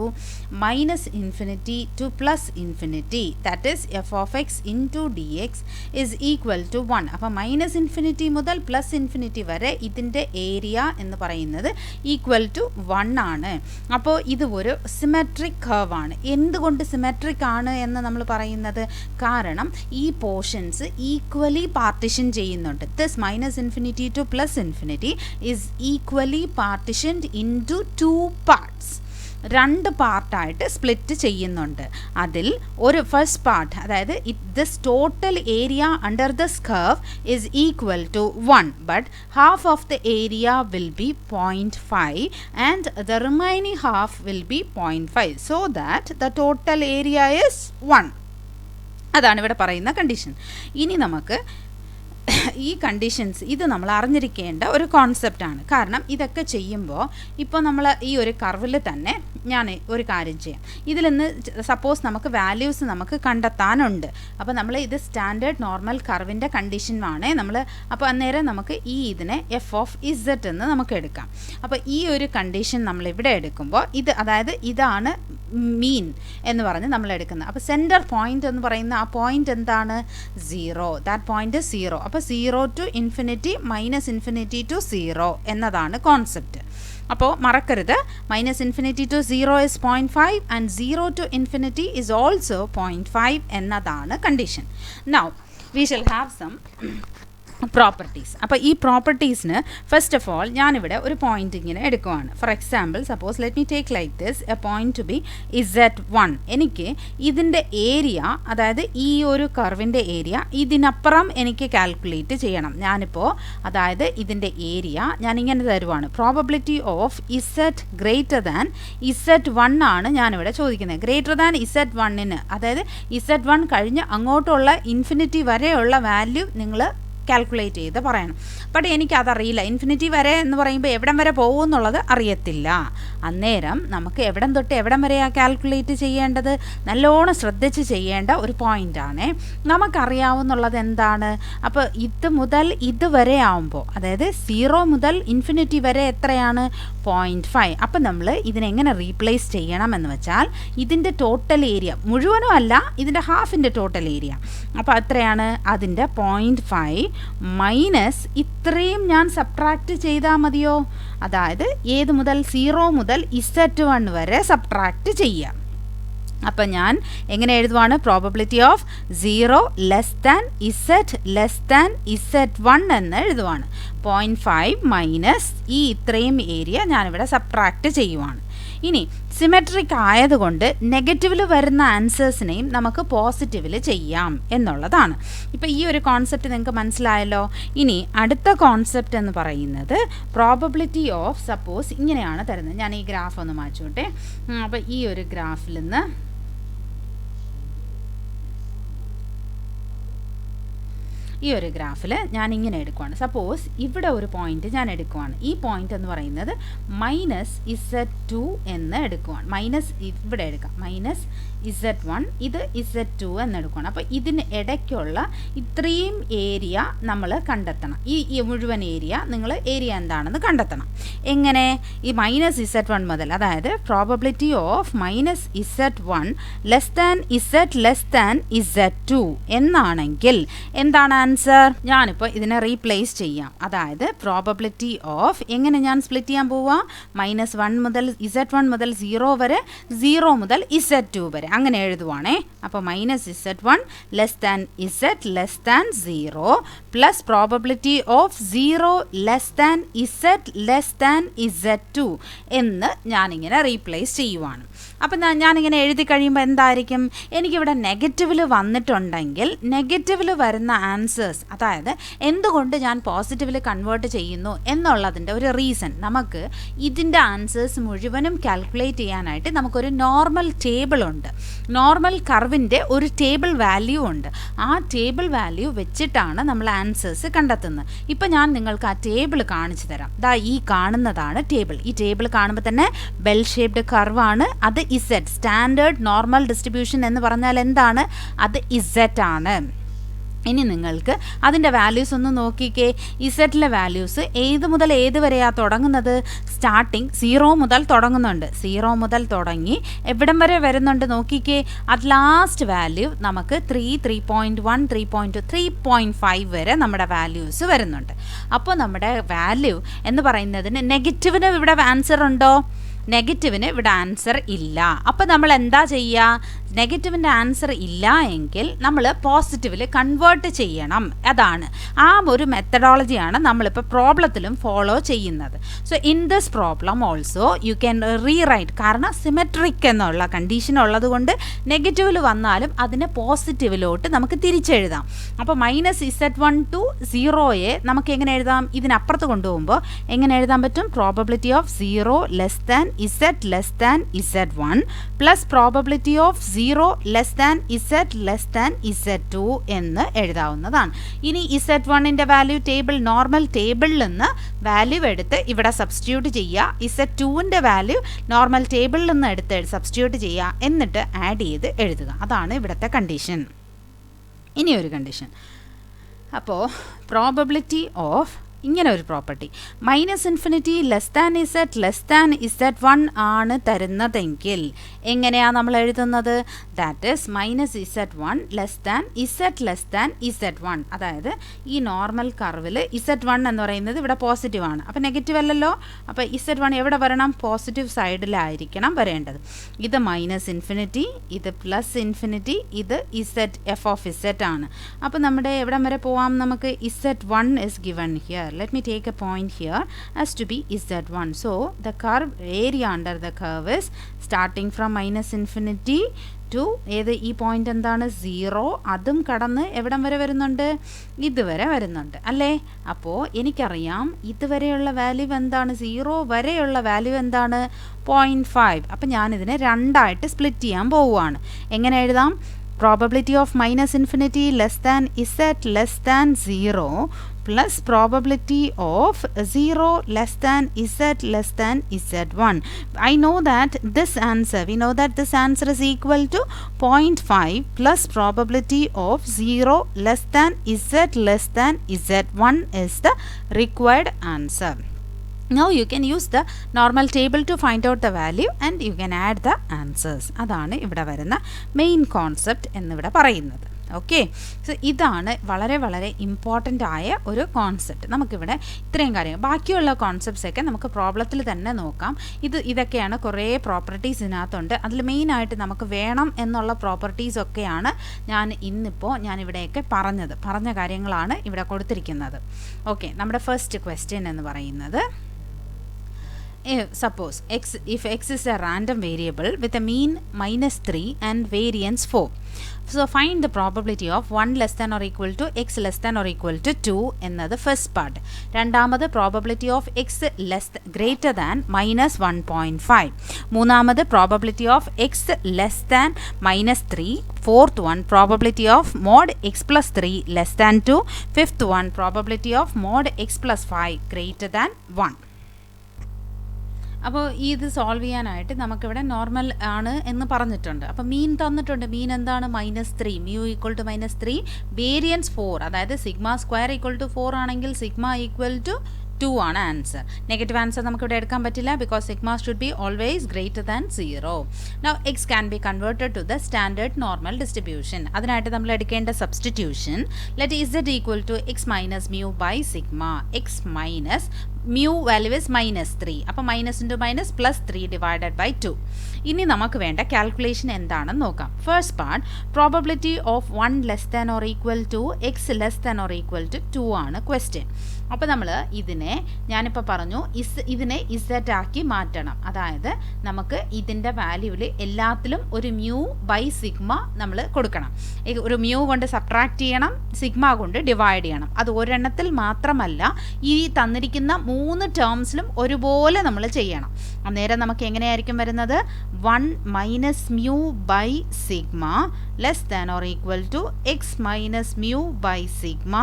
minus infinity to plus infinity, that is f of x into d x is equal to 1. അപ്പോൾ മൈനസ് ഇൻഫിനിറ്റി മുതൽ പ്ലസ് ഇൻഫിനിറ്റി വരെ ഇതിൻ്റെ ഏരിയ എന്ന് പറയുന്നത് ഈക്വൽ ടു 1 ആണ്. അപ്പോൾ ഇത് ഒരു സിമെട്രിക് കർവ് ആണ്. എന്തുകൊണ്ട് സിമെട്രിക് ആണ് എന്ന് നമ്മൾ പറയുന്നത്? കാരണം ഈ പോർഷൻസ് ഈക്വലി പാർട്ടിഷൻ ചെയ്യുന്നുണ്ട്. This minus infinity to plus infinity is equally partitioned into 2 parts. രണ്ട് പാർട്ടായിട്ട് സ്പ്ലിറ്റ് ചെയ്യുന്നുണ്ട്. അതിൽ ഒരു ഫസ്റ്റ് പാർട്ട്, അതായത് this total area under this curve is equal to 1, but half of the area will be 0.5 and the remaining half will be 0.5, so that the total area is 1. അതാണ് ഇവിടെ പറയുന്ന condition. ഇനി നമുക്ക് ഈ conditions ഇത് നമ്മൾ അറിഞ്ഞിരിക്കേണ്ട ഒരു കോൺസെപ്റ്റാണ്. കാരണം ഇതൊക്കെ ചെയ്യുമ്പോൾ ഇപ്പോൾ നമ്മൾ ഈ ഒരു കർവിൽ തന്നെ ഞാൻ ഒരു കാര്യം ചെയ്യാം. ഇതിൽ നിന്ന് സപ്പോസ് നമുക്ക് വാല്യൂസ് നമുക്ക് കണ്ടെത്താനുണ്ട്. അപ്പോൾ നമ്മൾ ഇത് സ്റ്റാൻഡേർഡ് നോർമൽ കർവിൻ്റെ കണ്ടീഷനാണ് നമ്മൾ. അപ്പോൾ അന്നേരം നമുക്ക് ഈ ഇതിനെ എഫ് ഓഫ് ഇസഡ് എന്ന് നമുക്ക് എടുക്കാം. അപ്പോൾ ഈ ഒരു കണ്ടീഷൻ നമ്മൾ ഇവിടെ എടുക്കുമ്പോൾ ഇത്, അതായത് ഇതാണ് മീൻ എന്ന് പറഞ്ഞ് നമ്മൾ എടുക്കുന്നത്. അപ്പോൾ സെൻറ്റർ പോയിന്റ് എന്ന് പറയുന്ന ആ പോയിന്റ് എന്താണ്? 0. That point 0. അപ്പോൾ 0 to infinity minus infinity to 0 എന്നതാണ് കോൺസെപ്റ്റ്. അപ്പോൾ മറക്കരുത്, minus infinity to 0 is 0.5 and 0 to infinity is also 0.5 എന്നതാണ് condition. Now we shall have some properties. അപ്പോൾ ഈ പ്രോപ്പർട്ടീസിന് ഫസ്റ്റ് ഓഫ് ഓൾ ഞാനിവിടെ ഒരു പോയിന്റ് ഇങ്ങനെ എടുക്കുവാണ്. For example, suppose let me take like this a point to be Z1. എനിക്ക് ഇതിൻ്റെ area, അതായത് ഈ ഒരു കർവിൻ്റെ ഏരിയ ഇതിനപ്പുറം എനിക്ക് കാൽക്കുലേറ്റ് ചെയ്യണം. ഞാനിപ്പോൾ അതായത് ഇതിൻ്റെ ഏരിയ ഞാനിങ്ങനെ തരുവാണ്. Probability of Z greater than Z1 ആണ് ഞാനിവിടെ ചോദിക്കുന്നത്. ഗ്രേറ്റർ ദാൻ Z1ന്, അതായത് Z1 കഴിഞ്ഞ് അങ്ങോട്ടുള്ള ഇൻഫിനിറ്റി വരെയുള്ള വാല്യൂ നിങ്ങൾ കാൽക്കുലേറ്റ് ചെയ്ത് പറയണം. ബട്ട് എനിക്കതറിയില്ല, ഇൻഫിനിറ്റി വരെ എന്ന് പറയുമ്പോൾ എവിടം വരെ പോകും എന്നുള്ളത് അറിയത്തില്ല. അന്നേരം നമുക്ക് എവിടം തൊട്ട് എവിടം വരെയാണ് കാൽക്കുലേറ്റ് ചെയ്യേണ്ടത്, നല്ലോണം ശ്രദ്ധിച്ച് ചെയ്യേണ്ട ഒരു പോയിൻ്റാണ്. നമുക്കറിയാവുന്നുള്ളത് എന്താണ്, അപ്പോൾ ഇത് മുതൽ ഇതുവരെ ആവുമ്പോൾ, അതായത് 0 മുതൽ ഇൻഫിനിറ്റി വരെ എത്രയാണ് 0.5. അപ്പം നമ്മൾ ഇതിനെങ്ങനെ റീപ്ലേസ് ചെയ്യണമെന്ന് വെച്ചാൽ ഇതിൻ്റെ ടോട്ടൽ ഏരിയ മുഴുവനും അല്ല, ഇതിൻ്റെ ഹാഫിൻ്റെ ടോട്ടൽ ഏരിയ. അപ്പോൾ എത്രയാണ്, അതിൻ്റെ 0.5 മൈനസ് ഇത്രയും ഞാൻ സബ്ട്രാക്റ്റ് ചെയ്താൽ മതിയോ, അതായത് ഏത് മുതൽ 0 മുതൽ Z1 വരെ സബ്ട്രാക്റ്റ് ചെയ്യാം. അപ്പം ഞാൻ എങ്ങനെ എഴുതുവാണ്, probability of 0 less than Z less than Z1 എന്ന് എഴുതുവാണ്. 0.5 മൈനസ് ഈ ഇത്രയും ഏരിയ ഞാനിവിടെ സബ്ട്രാക്റ്റ് ചെയ്യുവാണ്. ഇനി സിമെട്രിക് ആയതുകൊണ്ട് നെഗറ്റീവിൽ വരുന്ന ആൻസേഴ്സിനെയും നമുക്ക് പോസിറ്റീവിൽ ചെയ്യാം എന്നുള്ളതാണ്. ഇപ്പോൾ ഈ ഒരു കോൺസെപ്റ്റ് നിങ്ങൾക്ക് മനസ്സിലായല്ലോ. ഇനി അടുത്ത കോൺസെപ്റ്റ് എന്ന് പറയുന്നത് പ്രോബബിലിറ്റി ഓഫ്, സപ്പോസ് ഇങ്ങനെയാണ് തരുന്നത്. ഞാൻ ഈ ഗ്രാഫ് ഒന്ന് മാറ്റോട്ടെ. അപ്പോൾ ഈ ഒരു ഗ്രാഫിൽ നിന്ന് ഈ ഒരു ഗ്രാഫിൽ ഞാൻ ഇങ്ങനെ എടുക്കുവാണ്. സപ്പോസ് ഇവിടെ ഒരു പോയിന്റ് ഞാൻ എടുക്കുവാണ്. ഈ പോയിന്റ് എന്ന് പറയുന്നത് -Z2 എന്ന് എടുക്കുവാണ്. മൈനസ് ഇവിടെ എടുക്കാം, -Z1, ഇത് Z2 എന്ന് എടുക്കുവാണ്. അപ്പോൾ ഇതിന് ഇടയ്ക്കുള്ള ഇത്രയും ഏരിയ നമ്മൾ കണ്ടെത്തണം. ഈ മുഴുവൻ ഏരിയ നിങ്ങൾ ഏരിയ എന്താണെന്ന് കണ്ടെത്തണം. എങ്ങനെ, ഈ -Z1 മുതൽ, അതായത് probability of -Z1 less than Z less than Z2 എന്നാണെങ്കിൽ എന്താണ് ആൻസർ? ഞാനിപ്പോൾ ഇതിനെ റീപ്ലേസ് ചെയ്യാം. അതായത് പ്രോബബിലിറ്റി ഓഫ് എങ്ങനെ ഞാൻ സ്പ്ലിറ്റ് ചെയ്യാൻ പോവുക, -1 മുതൽ Z1 മുതൽ 0 വരെ, 0 മുതൽ Z2 വരെ അങ്ങനെ എഴുതുവാണേ. അപ്പോൾ -Z1 less than Z less than 0 plus probability of 0 less than Z less than Z2 എന്ന് ഞാനിങ്ങനെ റീപ്ലേസ് ചെയ്യുവാണ്. അപ്പം ഞാനിങ്ങനെ എഴുതി കഴിയുമ്പോൾ എന്തായിരിക്കും, എനിക്കിവിടെ നെഗറ്റീവിൽ വന്നിട്ടുണ്ടെങ്കിൽ നെഗറ്റീവിൽ വരുന്ന ആൻസേഴ്സ്, അതായത് എന്തുകൊണ്ട് ഞാൻ പോസിറ്റീവിൽ കൺവേർട്ട് ചെയ്യുന്നു എന്നുള്ളതിൻ്റെ ഒരു റീസൺ, നമുക്ക് ഇതിൻ്റെ ആൻസേഴ്സ് മുഴുവനും കാൽക്കുലേറ്റ് ചെയ്യാനായിട്ട് നമുക്കൊരു നോർമൽ ടേബിൾ ഉണ്ട്. നോർമൽ കർവിൻ്റെ ഒരു ടേബിൾ വാല്യൂ ഉണ്ട്. ആ ടേബിൾ വാല്യൂ വെച്ചിട്ടാണ് നമ്മൾ ആൻസേഴ്സ് കണ്ടെത്തുന്നത്. ഇപ്പം ഞാൻ നിങ്ങൾക്ക് ആ ടേബിൾ കാണിച്ചു തരാം. ദാ ഈ കാണുന്നതാണ് ടേബിൾ. ഈ ടേബിൾ കാണുമ്പോൾ തന്നെ ബെൽ ഷേപ്ഡ് കർവാണ്. അത് Z, സ്റ്റാൻഡേർഡ് നോർമൽ ഡിസ്ട്രിബ്യൂഷൻ എന്ന് പറഞ്ഞാൽ എന്താണ്, അത് Z ആണ്. ഇനി നിങ്ങൾക്ക് അതിൻ്റെ വാല്യൂസ് ഒന്ന് നോക്കിക്കേ. ഇസെറ്റിലെ വാല്യൂസ് ഏത് മുതൽ ഏത് വരെയാണ് തുടങ്ങുന്നത്? സ്റ്റാർട്ടിങ് 0 മുതൽ തുടങ്ങുന്നുണ്ട്. 0 മുതൽ തുടങ്ങി എവിടം വരെ വരുന്നുണ്ട് നോക്കിക്കേ. അറ്റ് ലാസ്റ്റ് വാല്യൂ നമുക്ക് 3, 3.1, 3.2, 3.5 വരെ നമ്മുടെ വാല്യൂസ് വരുന്നുണ്ട്. അപ്പോൾ നമ്മുടെ വാല്യൂ എന്ന് പറയുന്നതിന് നെഗറ്റീവിന് ഇവിടെ ആൻസർ ഉണ്ടോ? നെഗറ്റീവിന് ഇവിടെ ആൻസർ ഇല്ല. അപ്പോൾ നമ്മൾ എന്താ ചെയ്യുക? നെഗറ്റീവിൻ്റെ ആൻസർ ഇല്ല എങ്കിൽ നമ്മൾ പോസിറ്റീവിൽ കൺവേർട്ട് ചെയ്യണം. അതാണ് ആ ഒരു മെത്തഡോളജിയാണ് നമ്മളിപ്പോൾ പ്രോബ്ലത്തിലും ഫോളോ ചെയ്യുന്നത്. So in this problem also you can rewrite, കാരണം സിമെട്രിക് എന്നുള്ള കണ്ടീഷൻ ഉള്ളത് കൊണ്ട് നെഗറ്റീവിൽ വന്നാലും അതിനെ പോസിറ്റീവിലോട്ട് നമുക്ക് തിരിച്ചെഴുതാം. അപ്പോൾ -Z1 to 0 നമുക്ക് എങ്ങനെ എഴുതാം? ഇതിനപ്പുറത്ത് കൊണ്ടുപോകുമ്പോൾ എങ്ങനെ എഴുതാൻ പറ്റും? Probability of 0 less than Z less than Z1 plus probability of 0 less than Z less than Z2 എന്ന് എഴുതാവുന്നതാണ്. ഇനി Z1ൻ്റെ വാല്യൂ ടേബിൾ, നോർമൽ ടേബിളിൽ നിന്ന് വാല്യൂ എടുത്ത് ഇവിടെ സബ്സ്റ്റിറ്റ്യൂട്ട് ചെയ്യുക. Z2ൻ്റെ വാല്യൂ നോർമൽ ടേബിളിൽ നിന്ന് എടുത്ത് സബ്സ്റ്റിറ്റ്യൂട്ട് ചെയ്യുക, എന്നിട്ട് ആഡ് ചെയ്ത് എഴുതുക. അതാണ് ഇവിടുത്തെ കണ്ടീഷൻ. ഇനി ഒരു കണ്ടീഷൻ. അപ്പോൾ പ്രോബബിലിറ്റി ഓഫ് ഇങ്ങനെ ഒരു property -∞ less than Z less than Z1 ആണ് തരുന്നതെങ്കിൽ എങ്ങനെയാണ് നമ്മൾ എഴുതുന്നത്? That is -Z1 less than Z less than Z1. അതായത് ഈ നോർമൽ കർവിൽ Z1 എന്ന് പറയുന്നത് ഇവിടെ പോസിറ്റീവ് ആണ്. അപ്പോൾ നെഗറ്റീവ് അല്ലല്ലോ. അപ്പോൾ Z1 എവിടെ വരണം? പോസിറ്റീവ് സൈഡിലായിരിക്കണം വരേണ്ടത്. ഇത് -∞, ഇത് +∞, ഇത് Z f of Z ആണ്. അപ്പോൾ നമ്മുടെ എവിടം വരെ പോവാം? നമുക്ക് Z1 is given here. Let me take a point here as to be Z1. So the curve area under the curve is starting from -∞ to ഏത് ഈ പോയിന്റ് എന്താണ്? 0. അതും കടന്ന് എവിടം വരെ വരുന്നുണ്ട്? ഇതുവരെ വരുന്നുണ്ട് അല്ലേ? അപ്പോൾ എനിക്കറിയാം ഇതുവരെയുള്ള വാല്യൂ എന്താണ്? 0 വരെയുള്ള വാല്യൂ എന്താണ്? 0.5. അപ്പം ഞാനിതിനെ രണ്ടായിട്ട് സ്പ്ലിറ്റ് ചെയ്യാൻ പോവുകയാണ്. എങ്ങനെ എഴുതാം? probability of minus infinity less than z less than 0 plus probability of 0 less than z less than z1. I know that this answer, we know that this answer is equal to 0.5 plus probability of 0 less than z less than z1 is the required answer. Now you can use the normal table to find out the value and you can add the answers. അതാണ് ഇവിടെ വരുന്ന main concept എന്നിവിടെ പറയുന്നത്. Okay, so ഇതാണ് വളരെ വളരെ important ആയ ഒരു കോൺസെപ്റ്റ്. നമുക്കിവിടെ ഇത്രയും കാര്യങ്ങൾ, ബാക്കിയുള്ള കോൺസെപ്റ്റ്സൊക്കെ നമുക്ക് പ്രോബ്ലത്തിൽ തന്നെ നോക്കാം. ഇതൊക്കെയാണ് കുറേ പ്രോപ്പർട്ടീസ് ഇതിനകത്തുണ്ട്. അതിൽ മെയിനായിട്ട് നമുക്ക് വേണം എന്നുള്ള പ്രോപ്പർട്ടീസൊക്കെയാണ് ഞാനിവിടെയൊക്കെ പറഞ്ഞ കാര്യങ്ങളാണ് ഇവിടെ കൊടുത്തിരിക്കുന്നത്. ഓക്കെ, നമ്മുടെ ഫസ്റ്റ് ക്വസ്റ്റ്യൻ എന്ന് പറയുന്നത്, suppose if x is a random variable with a mean -3 and variance 4. So find the probability of 1 less than or equal to x less than or equal to 2 എന്നത് first part. രണ്ടാമത് probability of x greater than -1.5. മൂന്നാമത് probability of x less than -3. Fourth one, probability of mod x plus 3 less than 2. Fifth one, probability of mod x plus 5 greater than 1. അപ്പോൾ ഇത് solve ചെയ്യാനായിട്ട് നമുക്കിവിടെ normal ആണ് എന്ന് പറഞ്ഞിട്ടുണ്ട്. അപ്പോൾ മീൻ തന്നിട്ടുണ്ട്. മീൻ എന്താണ്? -3, മ്യൂ ഈക്വൽ ടു -3, വേരിയൻസ് 4, അതായത് സിഗ്മ സ്ക്വയർ ഈക്വൽ ടു 4 ആണെങ്കിൽ സിഗ്മ ഈക്വൽ ടു 2 ആണ് ആൻസർ. നെഗറ്റീവ് ആൻസർ നമുക്കിവിടെ എടുക്കാൻ പറ്റില്ല, because sigma should be always greater than 0. Now x can be converted to the standard normal distribution. അതിനായിട്ട് നമ്മൾ എടുക്കേണ്ട substitution, let z equal to X minus mu by sigma. X minus mu value is -3, അപ്പോൾ minus into minus +3 divided by 2. ഇനി നമുക്ക് വേണ്ട calculation എന്താണെന്ന് നോക്കാം. First part, probability of 1 less than or equal to X less than or equal to 2 ആണ് question. അപ്പോൾ നമ്മൾ ഞാനിപ്പോൾ പറഞ്ഞു ഇതിനെ ഇസഡ് ആക്കി മാറ്റണം. അതായത് നമുക്ക് ഇതിൻ്റെ വാല്യൂവിൽ എല്ലാത്തിലും ഒരു മ്യൂ ബൈ സിഗ്മ നമ്മൾ കൊടുക്കണം. ഒരു മ്യൂ കൊണ്ട് സബ്ട്രാക്ട് ചെയ്യണം, സിഗ്മ കൊണ്ട് ഡിവൈഡ് ചെയ്യണം. അത് ഒരെണ്ണത്തിൽ മാത്രമല്ല, ഈ തന്നിരിക്കുന്ന 3 ടേംസിലും ഒരുപോലെ നമ്മൾ ചെയ്യണം. അന്നേരം നമുക്ക് എങ്ങനെയായിരിക്കും വരുന്നത്? 1 minus mu by sigma less than or equal to X minus mu by sigma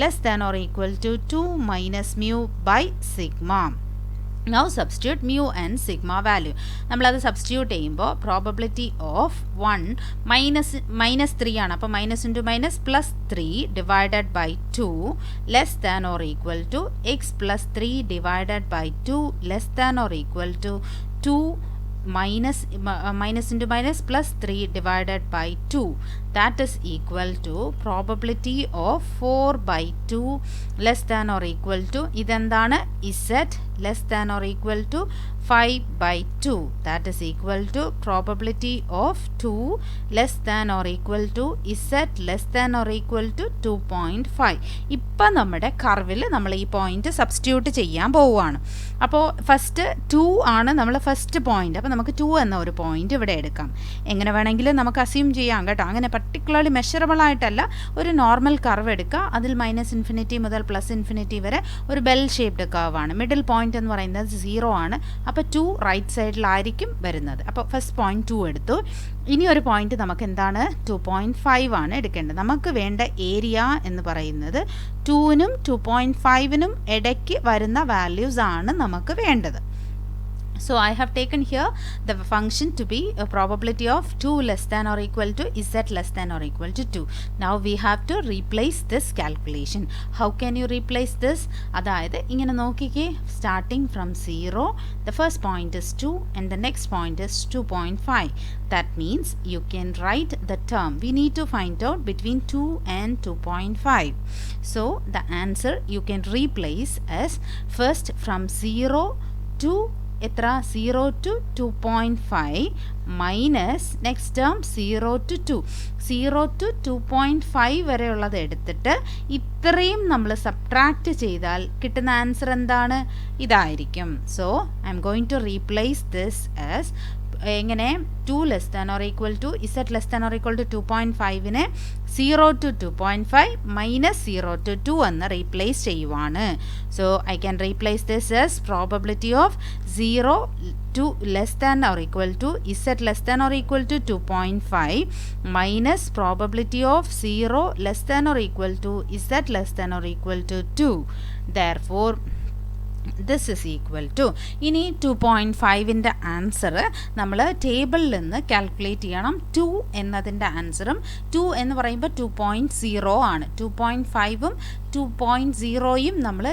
less than or equal to 2 minus mu by sigma. Now substitute mu and sigma value. നമ്മളത് സബ്സ്റ്റിറ്റ്യൂട്ട് ചെയ്യുമ്പോൾ പ്രോബബിലിറ്റി ഓഫ് 1 -3 ആണ്. അപ്പോൾ minus into minus +3 divided by 2 less than or equal to x +3 divided by 2 less than or equal to 2 minus into minus +3 divided by 2. That is equal to probability of 4/2 less than or equal to ഇതെന്താണ്? Z less than or equal to 5/2. That is equal to probability of 2 less than or equal to Z less than or equal to 2.5. ഇപ്പം നമ്മുടെ കർവിൽ നമ്മൾ ഈ point substitute ചെയ്യാൻ പോവുകയാണ്. അപ്പോൾ first 2 ആണ് നമ്മൾ ഫസ്റ്റ് പോയിന്റ്. അപ്പോൾ നമുക്ക് 2 എന്ന ഒരു പോയിന്റ് ഇവിടെ എടുക്കാം. എങ്ങനെ വേണമെങ്കിലും നമുക്ക് അസ്യൂം ചെയ്യാം കേട്ടോ. അങ്ങനെ പർട്ടിക്കുലർലി മെഷറബിൾ ആയിട്ടല്ല, ഒരു നോർമൽ കർവ് എടുക്കുക. അതിൽ -∞ മുതൽ +∞ വരെ ഒരു ബെൽ ഷേപ്ഡ് കർവ് ആണ്. മിഡിൽ പോയിന്റ് എന്ന് പറയുന്നത് 0 ആണ്. അപ്പോൾ 2 റൈറ്റ് സൈഡിലായിരിക്കും വരുന്നത്. അപ്പോൾ ഫസ്റ്റ് പോയിന്റ് 2 എടുത്തു. ഇനി ഒരു പോയിന്റ് നമുക്ക് എന്താണ്? 2.5 ആണ് എടുക്കേണ്ടത്. നമുക്ക് വേണ്ട ഏരിയ എന്ന് പറയുന്നത് 2നും 2.5നും ഇടയ്ക്ക് വരുന്ന വാല്യൂസ് ആണ് നമുക്ക് വേണ്ടത്. So I have taken here the function to be a probability of 2 less than or equal to Z less than or equal to 2. Now we have to replace this calculation. How can you replace this? അതായത് ഇങ്ങനെ നോക്കിക്കേ, starting from 0, the first point is 2 and the next point is 2.5. That means you can write the term. We need to find out between 2 and 2.5. So the answer you can replace as first from 0 to 0 to 2.5 minus next term 0 to 2. 0 to 2.5 വരെയുള്ളത് എടുത്തിട്ട് ഇത്രയും നമ്മൾ subtract ചെയ്താൽ കിട്ടുന്ന answer എന്താണ്? ഇതായിരിക്കും. So I'm going to replace this as എങ്ങനെ 2 less than or equal to Z less than or equal to 2.5നെ 0 to 2.5 മൈനസ് 0 to 2 എന്ന് റീപ്ലേസ് ചെയ്യുവാണ്. So I can replace this as probability of 0 to less than or equal to z less than or equal to 2.5 minus probability of 0 less than or equal to z less than or equal to 2. Therefore this is equal to ഇനി 2.5ൻ്റെ answer നമ്മൾ ടേബിളിൽ നിന്ന് calculate ചെയ്യണം. 2 എന്നതിൻ്റെ ആൻസറും 2 എന്ന് പറയുമ്പോൾ 2.0 ആണ്. 2.5ഉം 2.0യും നമ്മൾ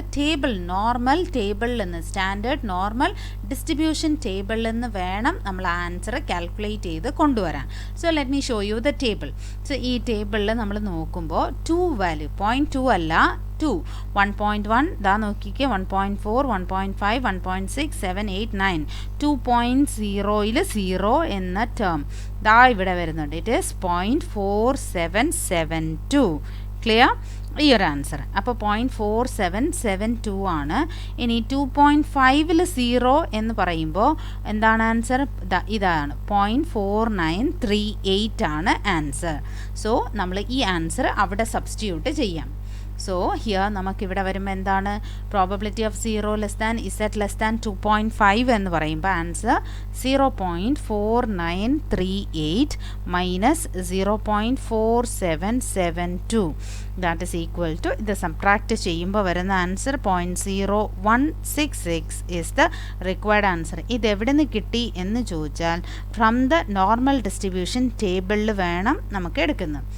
നോർമൽ ടേബിളിൽ നിന്ന് സ്റ്റാൻഡേർഡ് നോർമൽ ഡിസ്ട്രിബ്യൂഷൻ ടേബിളിൽ നിന്ന് വേണം നമ്മൾ ആൻസർ കാൽക്കുലേറ്റ് ചെയ്ത് കൊണ്ടുവരാൻ. So let me show you the table. So ഈ ടേബിളിൽ നമ്മൾ നോക്കുമ്പോൾ 2 വാല്യൂ 0.2 അല്ല 2 1.1 ദാ നോക്കിക്കേ 1.4 1.5 1.6 7 8 9 2.0യിൽ 0 എന്ന ടേം ദാ ഇവിടെ വരുന്നുണ്ട്. It is 0.4772. ക്ലിയർ ഈ ഒരു ആൻസർ. അപ്പോൾ 0.4772 ആണ്. ഇനി 2.5ൽ 0 എന്ന് പറയുമ്പോൾ എന്താണ് ആൻസർ? ഇതാണ് 0.4938 ആണ് ആൻസർ. സോ നമ്മൾ ഈ ആൻസർ അവിടെ സബ്സ്റ്റിറ്റ്യൂട്ട് ചെയ്യാം. സോ ഹിയർ നമുക്കിവിടെ വരുമ്പോൾ എന്താണ് probability of 0 less than Z less than 2.5 എന്ന് പറയുമ്പോൾ answer 0.4938 minus 0.4772 that is equal to ഇത് സബ്ട്രാക്ട് ചെയ്യുമ്പോൾ വരുന്ന answer 0.0166 is the required answer. ഇതെവിടെ നിന്ന് കിട്ടി എന്ന് ചോദിച്ചാൽ ഫ്രം ദ നോർമൽ ഡിസ്ട്രിബ്യൂഷൻ ടേബിളിൽ വേണം നമുക്ക് എടുക്കുന്നത്.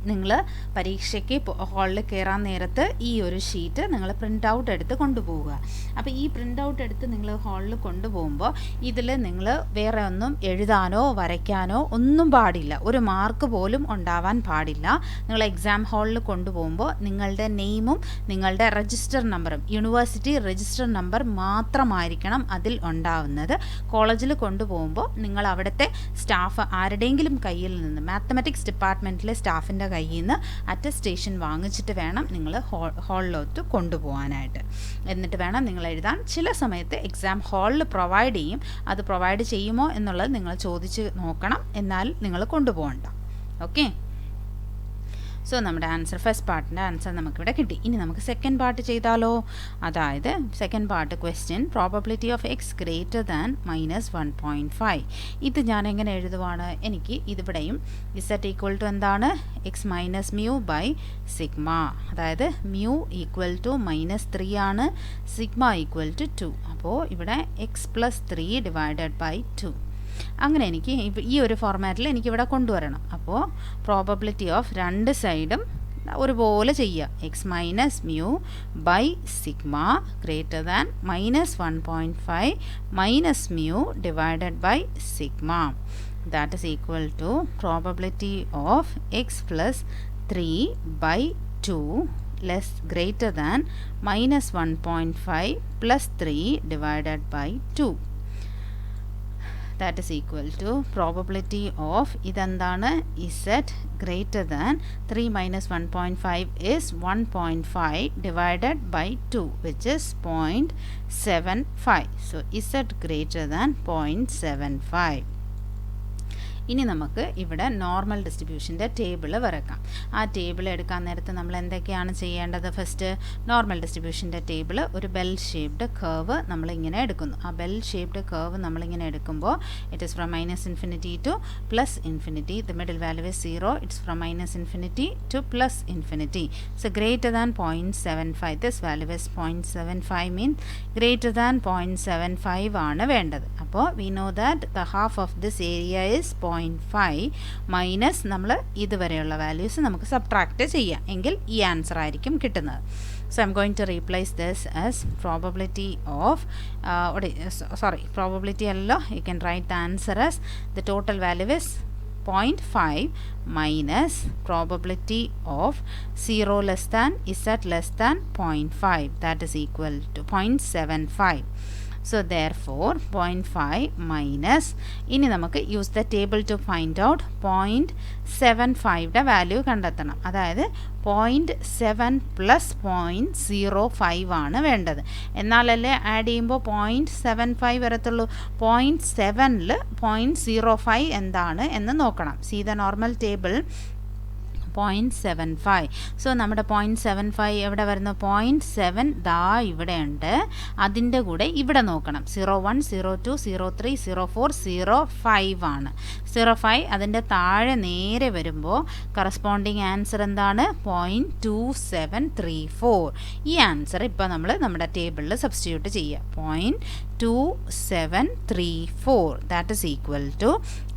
നിങ്ങൾ പരീക്ഷയ്ക്ക് ഹാളിൽ കയറാൻ നേരത്ത് ഈ ഒരു ഷീറ്റ് നിങ്ങൾ പ്രിൻ്റ് ഔട്ട് എടുത്ത് കൊണ്ടുപോവുക. അപ്പോൾ ഈ പ്രിൻ്റ് ഔട്ട് എടുത്ത് നിങ്ങൾ ഹാളിൽ കൊണ്ടുപോകുമ്പോൾ ഇതിൽ നിങ്ങൾ വേറെ ഒന്നും എഴുതാനോ വരയ്ക്കാനോ ഒന്നും പാടില്ല. ഒരു മാർക്ക് പോലും ഉണ്ടാവാൻ പാടില്ല. നിങ്ങൾ എക്സാം ഹാളിൽ കൊണ്ടുപോകുമ്പോൾ നിങ്ങളുടെ നെയിമും നിങ്ങളുടെ രജിസ്റ്റർ നമ്പറും യൂണിവേഴ്സിറ്റി രജിസ്റ്റർ നമ്പർ മാത്രമായിരിക്കണം അതിൽ ഉണ്ടാവുന്നത്. കോളേജിൽ കൊണ്ടുപോകുമ്പോൾ നിങ്ങൾ അവിടുത്തെ സ്റ്റാഫ് ആരുടെയെങ്കിലും കയ്യിൽ നിന്ന് മാത്തമാറ്റിക്സ് ഡിപ്പാർട്ട്മെൻറ്റിലെ സ്റ്റാഫിൻ്റെ കയ്യിൽ നിന്ന് അറ്റസ്റ്റേഷൻ വാങ്ങിച്ചിട്ട് വേണം നിങ്ങൾ ഹാളിലോട്ട് കൊണ്ടുപോകാനായിട്ട്. എന്നിട്ട് വേണം നിങ്ങൾ എഴുതാൻ. ചില സമയത്ത് എക്സാം ഹാളിൽ പ്രൊവൈഡ് ചെയ്യും. അത് പ്രൊവൈഡ് ചെയ്യുമോ എന്നുള്ളത് നിങ്ങൾ ചോദിച്ച് നോക്കണം. എന്നാൽ നിങ്ങൾ കൊണ്ടുപോകണ്ട. ഓക്കെ. സോ നമ്മുടെ ആൻസർ ഫസ്റ്റ് പാർട്ടിൻ്റെ ആൻസർ നമുക്കിവിടെ കിട്ടി. ഇനി നമുക്ക് സെക്കൻഡ് പാർട്ട് ചെയ്താലോ? അതായത് second part question probability of x greater than -1.5. ഇത് ഞാൻ എങ്ങനെ എഴുതുവാണ്? എനിക്ക് ഇതിവിടെയും ഇസഡ് ഈക്വൽ ടു എന്താണ്? X minus mu by sigma. അതായത് മ്യൂ ഈക്വൽ ടു -3 ആണ്, സിഗ്മ ഈക്വൽ ടു 2. അപ്പോൾ ഇവിടെ എക്സ് പ്ലസ് 3 ഡിവൈഡഡ് ബൈ 2. അങ്ങനെ എനിക്ക് ഈ ഒരു ഫോർമാറ്റിൽ എനിക്കിവിടെ കൊണ്ടുവരണം. അപ്പോൾ പ്രോബബിലിറ്റി ഓഫ് രണ്ട് സൈഡും ഒരുപോലെ ചെയ്യുക. X minus mu by sigma greater than -1.5 minus mu divided by sigma. That is equal to probability of x plus 3 by 2 less greater than -1.5 plus 3 divided by 2. That is equal to probability of ഇതെന്താണ്? Z greater than 3 minus 1.5 is 1.5 divided by 2 which is 0.75. So Z greater than 0.75. ഇനി നമുക്ക് ഇവിടെ normal ഡിസ്ട്രിബ്യൂഷൻ്റെ table വരക്കാം. ആ table എടുക്കാൻ നേരത്ത് നമ്മൾ എന്തൊക്കെയാണ് ചെയ്യേണ്ടത്? ഫസ്റ്റ് നോർമൽ ഡിസ്ട്രിബ്യൂഷൻ്റെ ടേബിൾ ഒരു ബെൽ ഷേപ്ഡ് കർവ് നമ്മളിങ്ങനെ എടുക്കുന്നു. ആ ബെൽ ഷേപ്ഡ് കർവ് നമ്മളിങ്ങനെ എടുക്കുമ്പോൾ it is from -infinity to +infinity. The middle value is 0. It's from -infinity to +infinity. So greater than 0.75. This value is 0.75 means greater than 0.75 ആണ് വേണ്ടത്. അപ്പോൾ we know that the half of this area is 0.5 minus നമ്മൾ ഇതുവരെയുള്ള values നമുക്ക് subtract ചെയ്യാം. എങ്കിൽ ഈ answer ആയിരിക്കും കിട്ടുന്നത്. So I'm going to replace this as probability of probability അല്ല, you can write the answer as the total value is 0.5 minus probability of 0 less than z less than 0.5, that is equal to 0.75. So therefore 0.5 minus, ഇനി നമുക്ക് use the table to find out 0.75 value കണ്ടെത്തണം. അതായത് 0.7 plus 0.05 ആണ് വേണ്ടത്. എന്നാലല്ലേ add ചെയ്യുമ്പോൾ 0.75 വരത്തുള്ളൂ. 0.7ൽ 0.05 എന്താണ് എന്ന് നോക്കണം. See the normal table 0.75. So നമ്മുടെ 0.75 എവിടെ വരുന്നു? 0.7 ദാ ഇവിടെയുണ്ട്. അതിൻ്റെ കൂടെ ഇവിടെ നോക്കണം. 01, 02, 03, 04, 05 ആണ്. 05 അതിൻ്റെ താഴെ നേരെ വരുമ്പോൾ കറസ്പോണ്ടിങ് ആൻസർ എന്താണ്? 0.2734. ഈ ആൻസർ ഇപ്പോൾ നമ്മൾ നമ്മുടെ ടേബിളിൽ സബ്സ്റ്റിറ്റ്യൂട്ട് ചെയ്യുക. 0.2734 that is equal to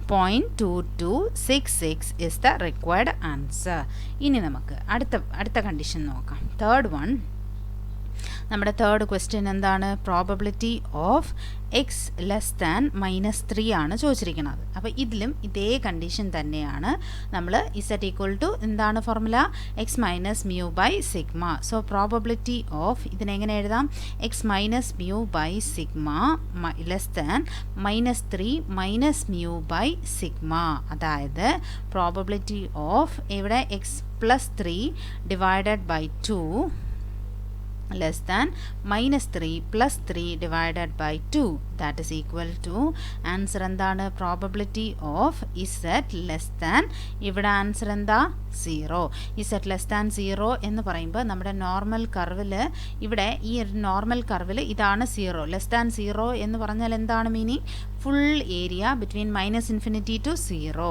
0.2266 is the required answer. ഇനി നമുക്ക് അടുത്ത കണ്ടീഷൻ നോക്കാം. Third one. നമ്മുടെ തേർഡ് ക്വസ്റ്റ്യൻ എന്താണ്? Probability of X less than -3 ആണ് ചോദിച്ചിരിക്കുന്നത്. അപ്പോൾ ഇതിലും ഇതേ കണ്ടീഷൻ തന്നെയാണ്. നമ്മൾ ഇസെറ്റ് ഈക്വൽ ടു എന്താണ് formula? X minus mu by sigma. So probability of ഇതിനെങ്ങനെ എഴുതാം? X minus mu by sigma less than -3 minus mu by sigma. അതായത് പ്രോബബിലിറ്റി ഓഫ് ഇവിടെ X plus 3 divided by 2 less than -3 plus 3 divided by 2 that is equal to answer എന്താണ്? probability of z less than, ഇവിടെ answer എന്താ? 0. z less than 0 എന്ന് പറയുമ്പോൾ നമ്മുടെ normal കർവിൽ ഇവിടെ ഈ ഒരു നോർമൽ കർവിൽ ഇതാണ് 0. ലെസ് ദാൻ 0 എന്ന് പറഞ്ഞാൽ എന്താണ് meaning? Full area between -∞ to 0.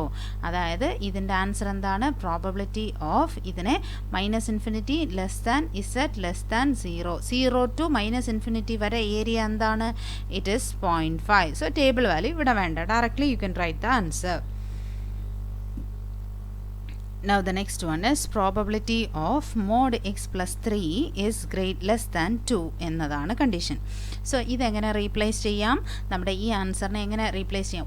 അതായത് ഇതിൻ്റെ ആൻസർ എന്താണ്? പ്രോബബിലിറ്റി ഓഫ് ഇതിനെ -∞ less than z less than 0 to -∞ വരെ ഏരിയ എന്താണ്? It is 0.5. So table value ഇവിടെ വേണ്ട. Directly you can write the answer. Now the next one is probability of mod x plus 3 is less than 2 എന്നതാണ് condition. So ഇതെങ്ങനെ replace ചെയ്യാം? നമ്മുടെ ഈ ആൻസറിനെ എങ്ങനെ റീപ്ലേസ് ചെയ്യാം?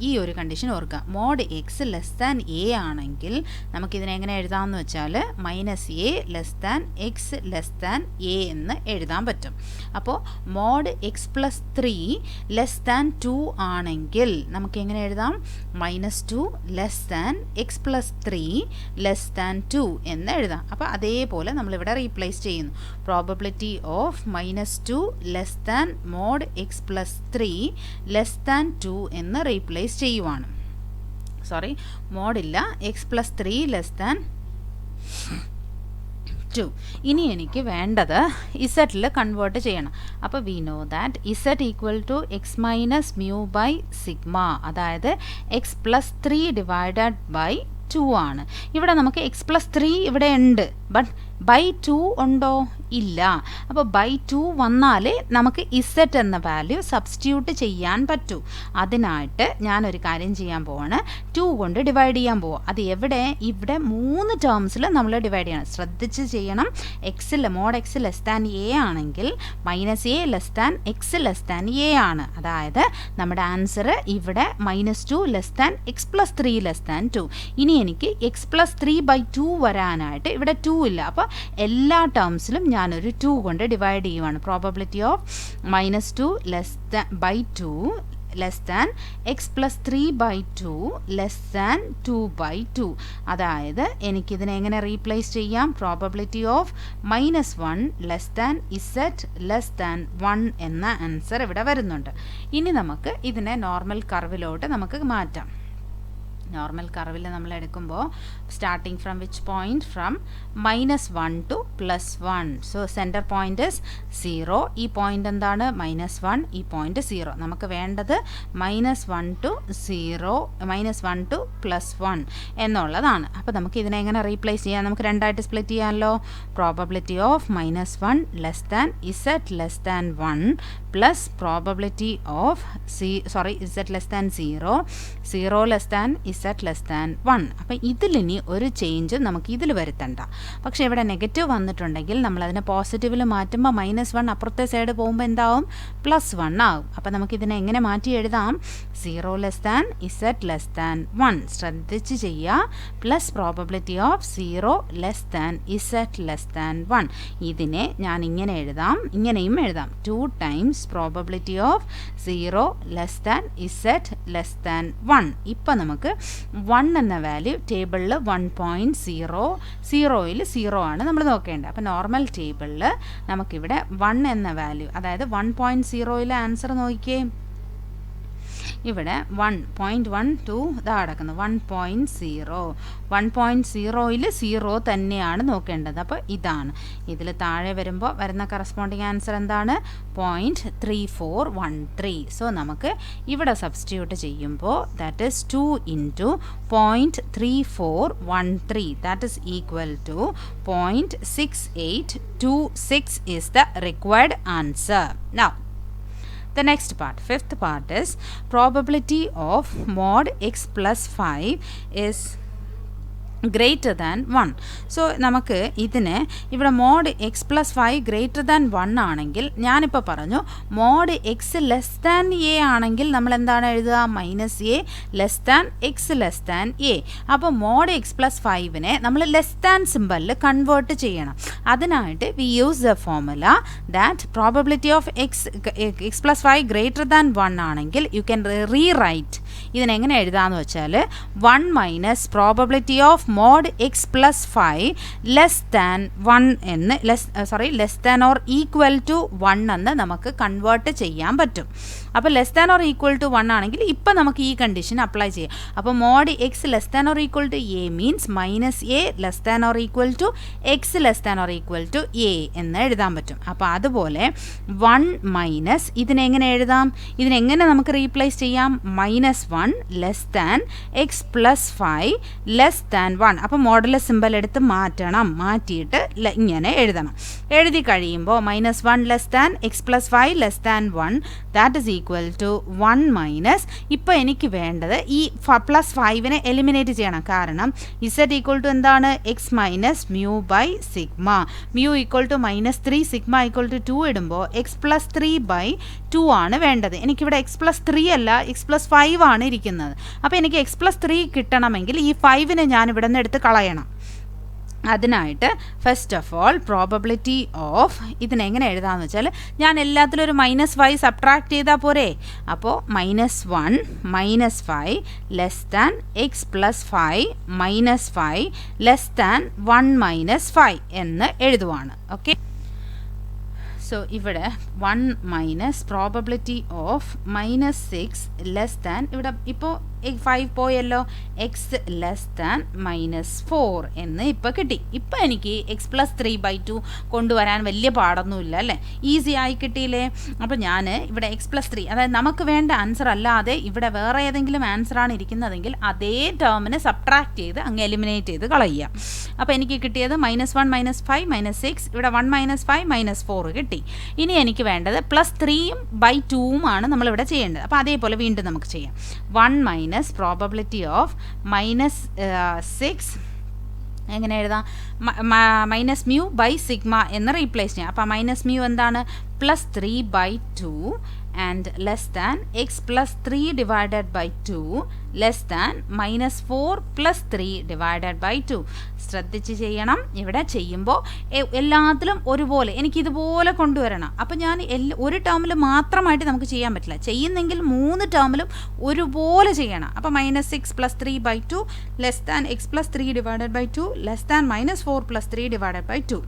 ഈ ഒരു കണ്ടീഷൻ ഓർക്കുക. Mod X less than A ആണെങ്കിൽ നമുക്കിതിനെ എങ്ങനെ എഴുതാമെന്ന് വെച്ചാൽ -a less than X less than A എന്ന് എഴുതാൻ പറ്റും. അപ്പോൾ mod X plus 3 less than 2 ആണെങ്കിൽ നമുക്ക് എങ്ങനെ എഴുതാം? -2 less than X plus 3 less than 2 എന്ന് എഴുതാം. അപ്പോൾ അതേപോലെ നമ്മളിവിടെ റീപ്ലേസ് ചെയ്യുന്നു. Probability of -2 less than mod X plus 3 less than 2 എന്ന് റീപ്ലേസ് ചെയ്യുവാണ്. സോറി, മോഡില്ല, എക്സ് പ്ലസ് 3 ലെസ് ദാൻ 2. ഇനി എനിക്ക് വേണ്ടത് ഇസെറ്റിൽ കൺവേർട്ട് ചെയ്യണം. അപ്പോൾ we know that Z equal to X minus mu by sigma, അതായത് എക്സ് പ്ലസ് 3 ഡിവൈഡഡ് ബൈ 2 ആണ്. ഇവിടെ നമുക്ക് എക്സ് പ്ലസ് 3 ഇവിടെ ഉണ്ട്, ബട്ട് ബൈ 2 ഉണ്ടോ? ഇല്ല. അപ്പോൾ ബൈ 2 വന്നാലേ നമുക്ക് ഇസെറ്റ് എന്ന വാല്യൂ സബ്സ്റ്റിറ്റ്യൂട്ട് ചെയ്യാൻ പറ്റൂ. അതിനായിട്ട് ഞാനൊരു കാര്യം ചെയ്യാൻ പോവാണ്. 2 കൊണ്ട് ഡിവൈഡ് ചെയ്യാൻ പോവാം. അത് എവിടെ? ഇവിടെ 3 ടേംസിൽ നമ്മൾ ഡിവൈഡ് ചെയ്യണം. ശ്രദ്ധിച്ച് ചെയ്യണം. എക്സിൽ mod X less than A ആണെങ്കിൽ -a less than X less than a ആണ്. അതായത് നമ്മുടെ ആൻസർ ഇവിടെ -2 less than X plus 3 less than 2. ഇനി എനിക്ക് എക്സ് പ്ലസ് 3/2 വരാനായിട്ട് ഇവിടെ 2 ഇല്ല. അപ്പോൾ എല്ലാ ടേംസിലും ഞാനൊരു 2 കൊണ്ട് ഡിവൈഡ് ചെയ്യുവാണ്. Probability of -2 less than by 2 less than X plus 3/2 less than 2/2. അതായത് എനിക്കിതിനെ എങ്ങനെ റീപ്ലേസ് ചെയ്യാം? Probability of -1 less than Z less than 1 എന്ന ആൻസർ ഇവിടെ വരുന്നുണ്ട്. ഇനി നമുക്ക് ഇതിനെ നോർമൽ കർവിലോട്ട് നമുക്ക് മാറ്റാം. നോർമൽ കർവിൽ നമ്മൾ എടുക്കുമ്പോൾ starting from which point? From -1 to +1. So centre point is 0. ഈ പോയിന്റ് എന്താണ്? -1. ഈ പോയിന്റ് 0. നമുക്ക് വേണ്ടത് -1 ടു 0, -1 ടു +1 എന്നുള്ളതാണ്. അപ്പോൾ നമുക്ക് ഇതിനെ എങ്ങനെ റീപ്ലേസ് ചെയ്യാം? നമുക്ക് രണ്ടായിട്ട് സ്പ്ലിറ്റ് ചെയ്യാമല്ലോ. Probability of -1 less than Z less than 1 plus probability of Z less than 0 less than Z less than 1. അപ്പം ഇതിലിനി ഒരു ചേഞ്ച് നമുക്ക് ഇതിൽ വരുത്തണ്ട. പക്ഷേ ഇവിടെ നെഗറ്റീവ് വന്നിട്ടുണ്ടെങ്കിൽ നമ്മളതിനെ പോസിറ്റീവിൽ മാറ്റുമ്പോൾ -1 അപ്പുറത്തെ സൈഡ് പോകുമ്പോൾ എന്താവും? +1 ആകും. അപ്പം നമുക്കിതിനെ എങ്ങനെ മാറ്റി എഴുതാം? 0 less than Z less than 1. ശ്രദ്ധിച്ച് ചെയ്യുക. Plus probability of 0 less than Z less than 1. ഇതിനെ ഞാൻ ഇങ്ങനെ എഴുതാം, ഇങ്ങനെയും എഴുതാം. 2 times probability of 0 less than Z less than 1. ഇപ്പം നമുക്ക് 1 എന്ന വാല്യൂ ടേബിളിൽ 1.0, 0യിൽ 0 ആണ് നമ്മൾ നോക്കേണ്ടത്. അപ്പോൾ നോർമൽ ടേബിളിൽ നമുക്കിവിടെ 1 എന്ന വാല്യൂ, അതായത് 1.0യിലെ ആൻസർ നോക്കിയേ. ഇവിടെ 1.12 ഇതാ കിടക്കുന്നു. 1.0, 1.0യിൽ 0 തന്നെയാണ് നോക്കേണ്ടത്. അപ്പോൾ ഇതാണ്. ഇതിൽ താഴെ വരുമ്പോൾ വരുന്ന കറസ്പോണ്ടിങ് ആൻസർ എന്താണ്? 0.3413. സോ നമുക്ക് ഇവിടെ സബ്സ്റ്റിറ്റ്യൂട്ട് ചെയ്യുമ്പോൾ that is 2 × 0.3413. That is equal to 0.6826 is the required answer. Now the next part, fifth part is probability of mod x plus 5 is greater than 1. So നമുക്ക് ഇതിന് ഇവിടെ mod X plus 5 greater than 1 ആണെങ്കിൽ, ഞാനിപ്പോൾ പറഞ്ഞു mod X less than A ആണെങ്കിൽ നമ്മൾ എന്താണ് എഴുതുക? -a less than X less than a. അപ്പോൾ മോഡ് എക്സ് പ്ലസ് 5നെ നമ്മൾ ലെസ് ദാൻ സിമ്പലിൽ കൺവേർട്ട് ചെയ്യണം. അതിനായിട്ട് we use the formula that probability of x plus 5 greater than 1 ആണെങ്കിൽ യു ക്യാൻ റീറൈറ്റ്. ഇതിനെങ്ങനെ എഴുതാമെന്ന് വെച്ചാൽ 1 minus probability of mode X plus 5 less than 1 എന്ന് less than or equal to 1 എന്ന് നമുക്ക് കൺവേർട്ട് ചെയ്യാൻ പറ്റും. അപ്പോൾ less than or equal to 1 ആണെങ്കിൽ ഇപ്പം നമുക്ക് ഈ കണ്ടീഷൻ അപ്ലൈ ചെയ്യാം. അപ്പോൾ mod X less than or equal to a means -a less than or equal to X less than or equal to a എന്ന് എഴുതാൻ പറ്റും. അപ്പോൾ അതുപോലെ 1 മൈനസ് ഇതിനെങ്ങനെ എഴുതാം? ഇതിനെങ്ങനെ നമുക്ക് റീപ്ലേസ് ചെയ്യാം? -1 less than X plus 5 less than 1. അപ്പോൾ മോഡുലസ് സിമ്പൽ എടുത്ത് മാറ്റിയിട്ട് ഇങ്ങനെ എഴുതണം. എഴുതി കഴിയുമ്പോൾ -1 less than X plus 5 less than 1 that is equal to 1 minus, ഇപ്പോൾ എനിക്ക് വേണ്ടത് ഈ പ്ലസ് 5നെ എലിമിനേറ്റ് ചെയ്യണം. കാരണം ഇസഡ് ഈക്വൽ ടു എന്താണ്? X minus mu by sigma. Mu equal to -3, sigma equal to 2 ഇടുമ്പോൾ എക്സ് പ്ലസ് 3/2 ആണ് വേണ്ടത്. എനിക്കിവിടെ എക്സ് പ്ലസ് 3 അല്ല, എക്സ് പ്ലസ് 5 ആണ് ഇരിക്കുന്നത്. അപ്പോൾ എനിക്ക് എക്സ് പ്ലസ് 3 കിട്ടണമെങ്കിൽ ഈ 5നെ ഞാൻ ഇവിടെ നിന്ന് എടുത്ത് കളയണം. അതിനായിട്ട് first of all probability of ഇതിനെങ്ങനെ എഴുതാമെന്ന് വെച്ചാൽ ഞാൻ എല്ലാത്തിലും ഒരു -5 സബ്ട്രാക്ട് ചെയ്താൽ പോരെ. അപ്പോൾ -1 -5 less than X plus 5 -5 less than 1 -5 എന്ന് എഴുതുവാണ്. ഓക്കെ. സോ ഇവിടെ 1 minus probability of -6 less than, ഇവിടെ ഇപ്പോൾ 5 പോയല്ലോ, എക്സ് ലെസ് ദാൻ -4 എന്ന് ഇപ്പോൾ കിട്ടി. ഇപ്പോൾ എനിക്ക് എക്സ് പ്ലസ് 3/2 കൊണ്ടുവരാൻ വലിയ പാടൊന്നുമില്ല അല്ലേ, ഈസി ആയി കിട്ടിയില്ലേ. അപ്പോൾ ഞാൻ ഇവിടെ എക്സ് പ്ലസ് 3, അതായത് നമുക്ക് വേണ്ട ആൻസർ അല്ലാതെ ഇവിടെ വേറെ ഏതെങ്കിലും ആൻസറാണ് ഇരിക്കുന്നതെങ്കിൽ അതേ ടേമിനെ സബ്ട്രാക്ട് ചെയ്ത് അങ്ങ് എലിമിനേറ്റ് ചെയ്ത് കളയുക. അപ്പോൾ എനിക്ക് കിട്ടിയത് -1 -5 -6, ഇവിടെ 1 -5 -4 കിട്ടി. ഇനി എനിക്ക് വേണ്ടത് +3/2 ആണ് നമ്മളിവിടെ ചെയ്യേണ്ടത്. അപ്പോൾ അതേപോലെ വീണ്ടും നമുക്ക് ചെയ്യാം. 1 മൈനസ് പ്രോബബിലിറ്റി ഓഫ് -6 എങ്ങനെ എഴുതാം? -μ ബൈ സിഗ്മ എന്ന് റീപ്ലേസ് ചെയ്യാം. അപ്പോൾ -μ എന്താണ്? +3/2 and less than x plus 3 divided by 2 less than -4 plus 3 divided by 2. ശ്രദ്ധിച്ച് ചെയ്യണം. ഇവിടെ ചെയ്യുമ്പോൾ എല്ലാത്തിലും ഒരുപോലെ എനിക്കിതുപോലെ കൊണ്ടുവരണം. അപ്പോൾ ഞാൻ ഒരു ടേമിൽ മാത്രമായിട്ട് നമുക്ക് ചെയ്യാൻ പറ്റില്ല. ചെയ്യുന്നെങ്കിൽ 3 ടേമിലും ഒരുപോലെ ചെയ്യണം. അപ്പോൾ -6 plus 3/2 less than x plus 3 divided by 2 less than -4 plus 3 divided by 2.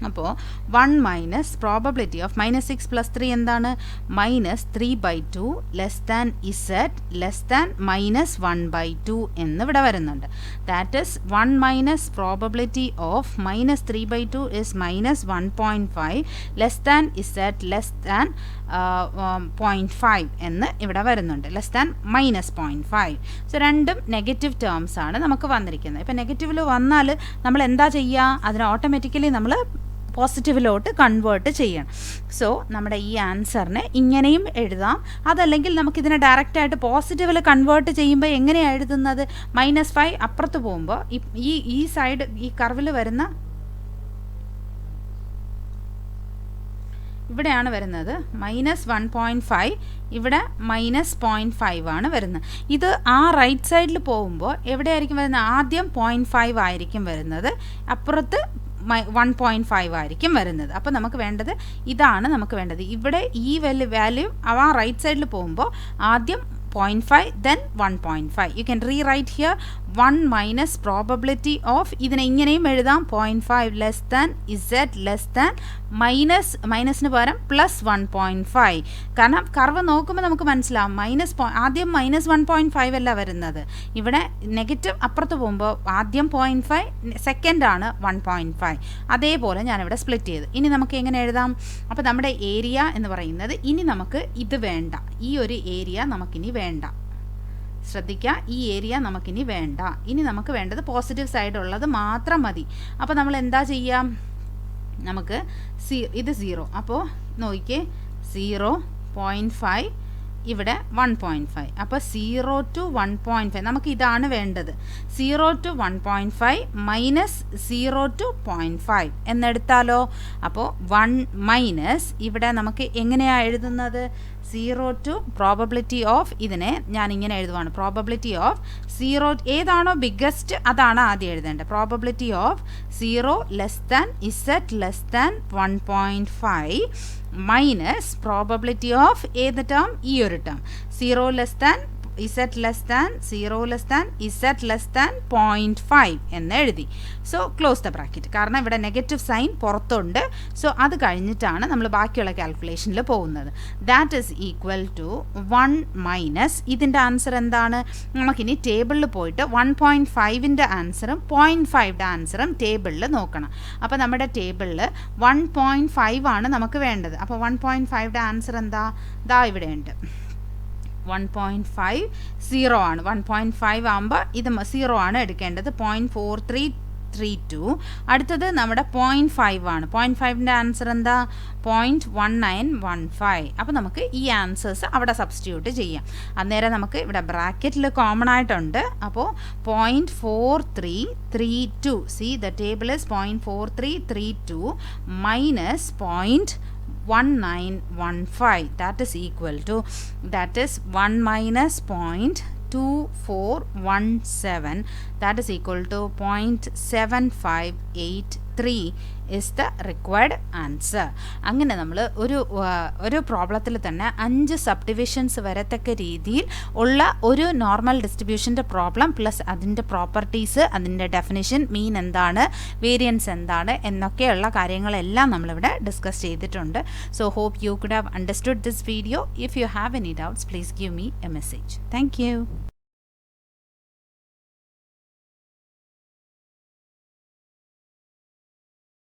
അപ്പോൾ 1 മൈനസ് പ്രോബബിലിറ്റി ഓഫ് -6 + 3 എന്താണ്? -3/2 less than Z less than -1/2 എന്നിവിടെ വരുന്നുണ്ട്. That is 1 minus probability of -3/2 is -1.5 less than Z less than 0.5 എന്ന് ഇവിടെ വരുന്നുണ്ട്. Less than -0.5. So രണ്ടും negative terms ആണ് നമുക്ക് വന്നിരിക്കുന്നത്. ഇപ്പം നെഗറ്റീവിൽ വന്നാൽ നമ്മൾ എന്താ ചെയ്യുക? അതിന് ഓട്ടോമാറ്റിക്കലി നമ്മൾ പോസിറ്റീവിലോട്ട് കൺവേർട്ട് ചെയ്യണം. സോ നമ്മുടെ ഈ ആൻസറിനെ ഇങ്ങനെയും എഴുതാം. അതല്ലെങ്കിൽ നമുക്കിതിനെ ഡയറക്റ്റായിട്ട് പോസിറ്റീവിൽ കൺവേർട്ട് ചെയ്യുമ്പോൾ എങ്ങനെയാണ് എഴുതുന്നത്? -5 അപ്പുറത്ത് പോകുമ്പോൾ ഈ സൈഡ് ഈ കർവിൽ വരുന്ന ഇവിടെയാണ് വരുന്നത് -1.5, ഇവിടെ -0.5 ആണ് വരുന്നത്. ഇത് ആ റൈറ്റ് സൈഡിൽ പോകുമ്പോൾ എവിടെയായിരിക്കും വരുന്നത്? ആദ്യം 0.5 ആയിരിക്കും വരുന്നത്, അപ്പുറത്ത് 1.5 ആയിരിക്കും വരുന്നത്. അപ്പോൾ നമുക്ക് വേണ്ടത് ഇതാണ്. നമുക്ക് വേണ്ടത് ഇവിടെ ഈ വാല്യൂ ആ റൈറ്റ് സൈഡിൽ പോകുമ്പോൾ ആദ്യം 0.5 then 1.5. You can rewrite here 1 minus probability of, ഇതിനെ ഇങ്ങനെയും എഴുതാം, 0.5 less than z less than മൈനസിന് പകരം +1.5. കാരണം കർവ് നോക്കുമ്പോൾ നമുക്ക് മനസ്സിലാവും ആദ്യം -1.5 അല്ല വരുന്നത്, ഇവിടെ നെഗറ്റീവ് അപ്പുറത്ത് പോകുമ്പോൾ ആദ്യം 0.5, സെക്കൻഡാണ് 1.5. അതേപോലെ ഞാനിവിടെ സ്പ്ലിറ്റ് ചെയ്ത്. ഇനി നമുക്ക് എങ്ങനെ എഴുതാം? അപ്പോൾ നമ്മുടെ ഏരിയ എന്ന് പറയുന്നത് ഇനി നമുക്ക് ഇത് വേണ്ട, ഈ ഒരു ഏരിയ നമുക്കിനി വേണ്ട. ശ്രദ്ധിക്കുക, ഈ ഏരിയ നമുക്കിനി വേണ്ട. ഇനി നമുക്ക് വേണ്ടത് പോസിറ്റീവ് സൈഡ് ഉള്ളത് മാത്രം മതി. അപ്പോൾ നമ്മൾ എന്താ ചെയ്യാം? നമുക്ക് ഇത് 0, അപ്പോൾ നോക്കിക്കേ 0.5, ഇവിടെ 1.5. അപ്പോൾ 0 to 1.5 നമുക്ക് ഇതാണ് വേണ്ടത്. 0 to 1.5 മൈനസ് 0 to 0.5 എന്നെടുത്താലോ? അപ്പോൾ 1 മൈനസ് ഇവിടെ നമുക്ക് എങ്ങനെയാണ് എഴുതുന്നത്? 0 to പ്രോബബിലിറ്റി ഓഫ്, ഇതിനെ ഞാൻ ഇങ്ങനെ എഴുതുവാണ്, പ്രോബബിലിറ്റി ഓഫ് 0 ഏതാണോ ബിഗ്ഗസ്റ്റ് അതാണ് ആദ്യം എഴുതേണ്ടത്. Probability of 0 less than z less than 1.5 minus probability of ഏത് ടേം? ഈ ഒരു term 0 less than z less than 0 less than z less than 0.5 എന്ന് എഴുതി. So close the bracket. കാരണം ഇവിടെ നെഗറ്റീവ് സൈൻ പുറത്തുണ്ട്. സോ അത് കഴിഞ്ഞിട്ടാണ് നമ്മൾ ബാക്കിയുള്ള കാൽക്കുലേഷനിൽ പോകുന്നത്. That is equal to 1 minus ഇതിൻ്റെ ആൻസർ എന്താണ്? നമുക്കിനി ടേബിളിൽ പോയിട്ട് 1.5ൻ്റെ ആൻസറും 0.5ൻ്റെ ആൻസറും ടേബിളിൽ നോക്കണം. അപ്പോൾ നമ്മുടെ ടേബിളിൽ 1.5 ആണ് നമുക്ക് വേണ്ടത്. അപ്പോൾ 1.5ൻ്റെ ആൻസർ എന്താ? ദാ ഇവിടെയുണ്ട്. 1.5 0 ആണ്. 1.5 ആകുമ്പോൾ ഇത് 0 ആണ് എടുക്കേണ്ടത്. 0.4332. അടുത്തത് നമ്മുടെ 0.5 ആണ്. 0.5ൻ്റെ ആൻസർ എന്താ? 0.1915. അപ്പോൾ നമുക്ക് ഈ ആൻസേഴ്സ് അവിടെ സബ്സ്റ്റിറ്റ്യൂട്ട് ചെയ്യാം. അന്നേരം നമുക്ക് ഇവിടെ ബ്രാക്കറ്റിൽ കോമൺ ആയിട്ടുണ്ട്. അപ്പോൾ 0.4332. C the table is 0.4332 minus 0.1915. that is equal to, that is 1 minus 0.2417, that is equal to 0.7583 is the required answer. അങ്ങനെ നമ്മൾ ഒരു പ്രോബ്ലത്തിൽ തന്നെ 5 സബ് ഡിവിഷൻസ് വരത്തക്ക രീതിയിൽ ഉള്ള ഒരു നോർമൽ ഡിസ്ട്രിബ്യൂഷൻ്റെ പ്രോബ്ലം പ്ലസ് അതിൻ്റെ പ്രോപ്പർട്ടീസ്, അതിൻ്റെ ഡെഫിനിഷൻ, മീൻ എന്താണ്, വേരിയൻസ് എന്താണ് എന്നൊക്കെയുള്ള കാര്യങ്ങളെല്ലാം നമ്മളിവിടെ ഡിസ്കസ് ചെയ്തിട്ടുണ്ട്. So hope you could have understood this video. If you have any doubts please give me a message. Thank U.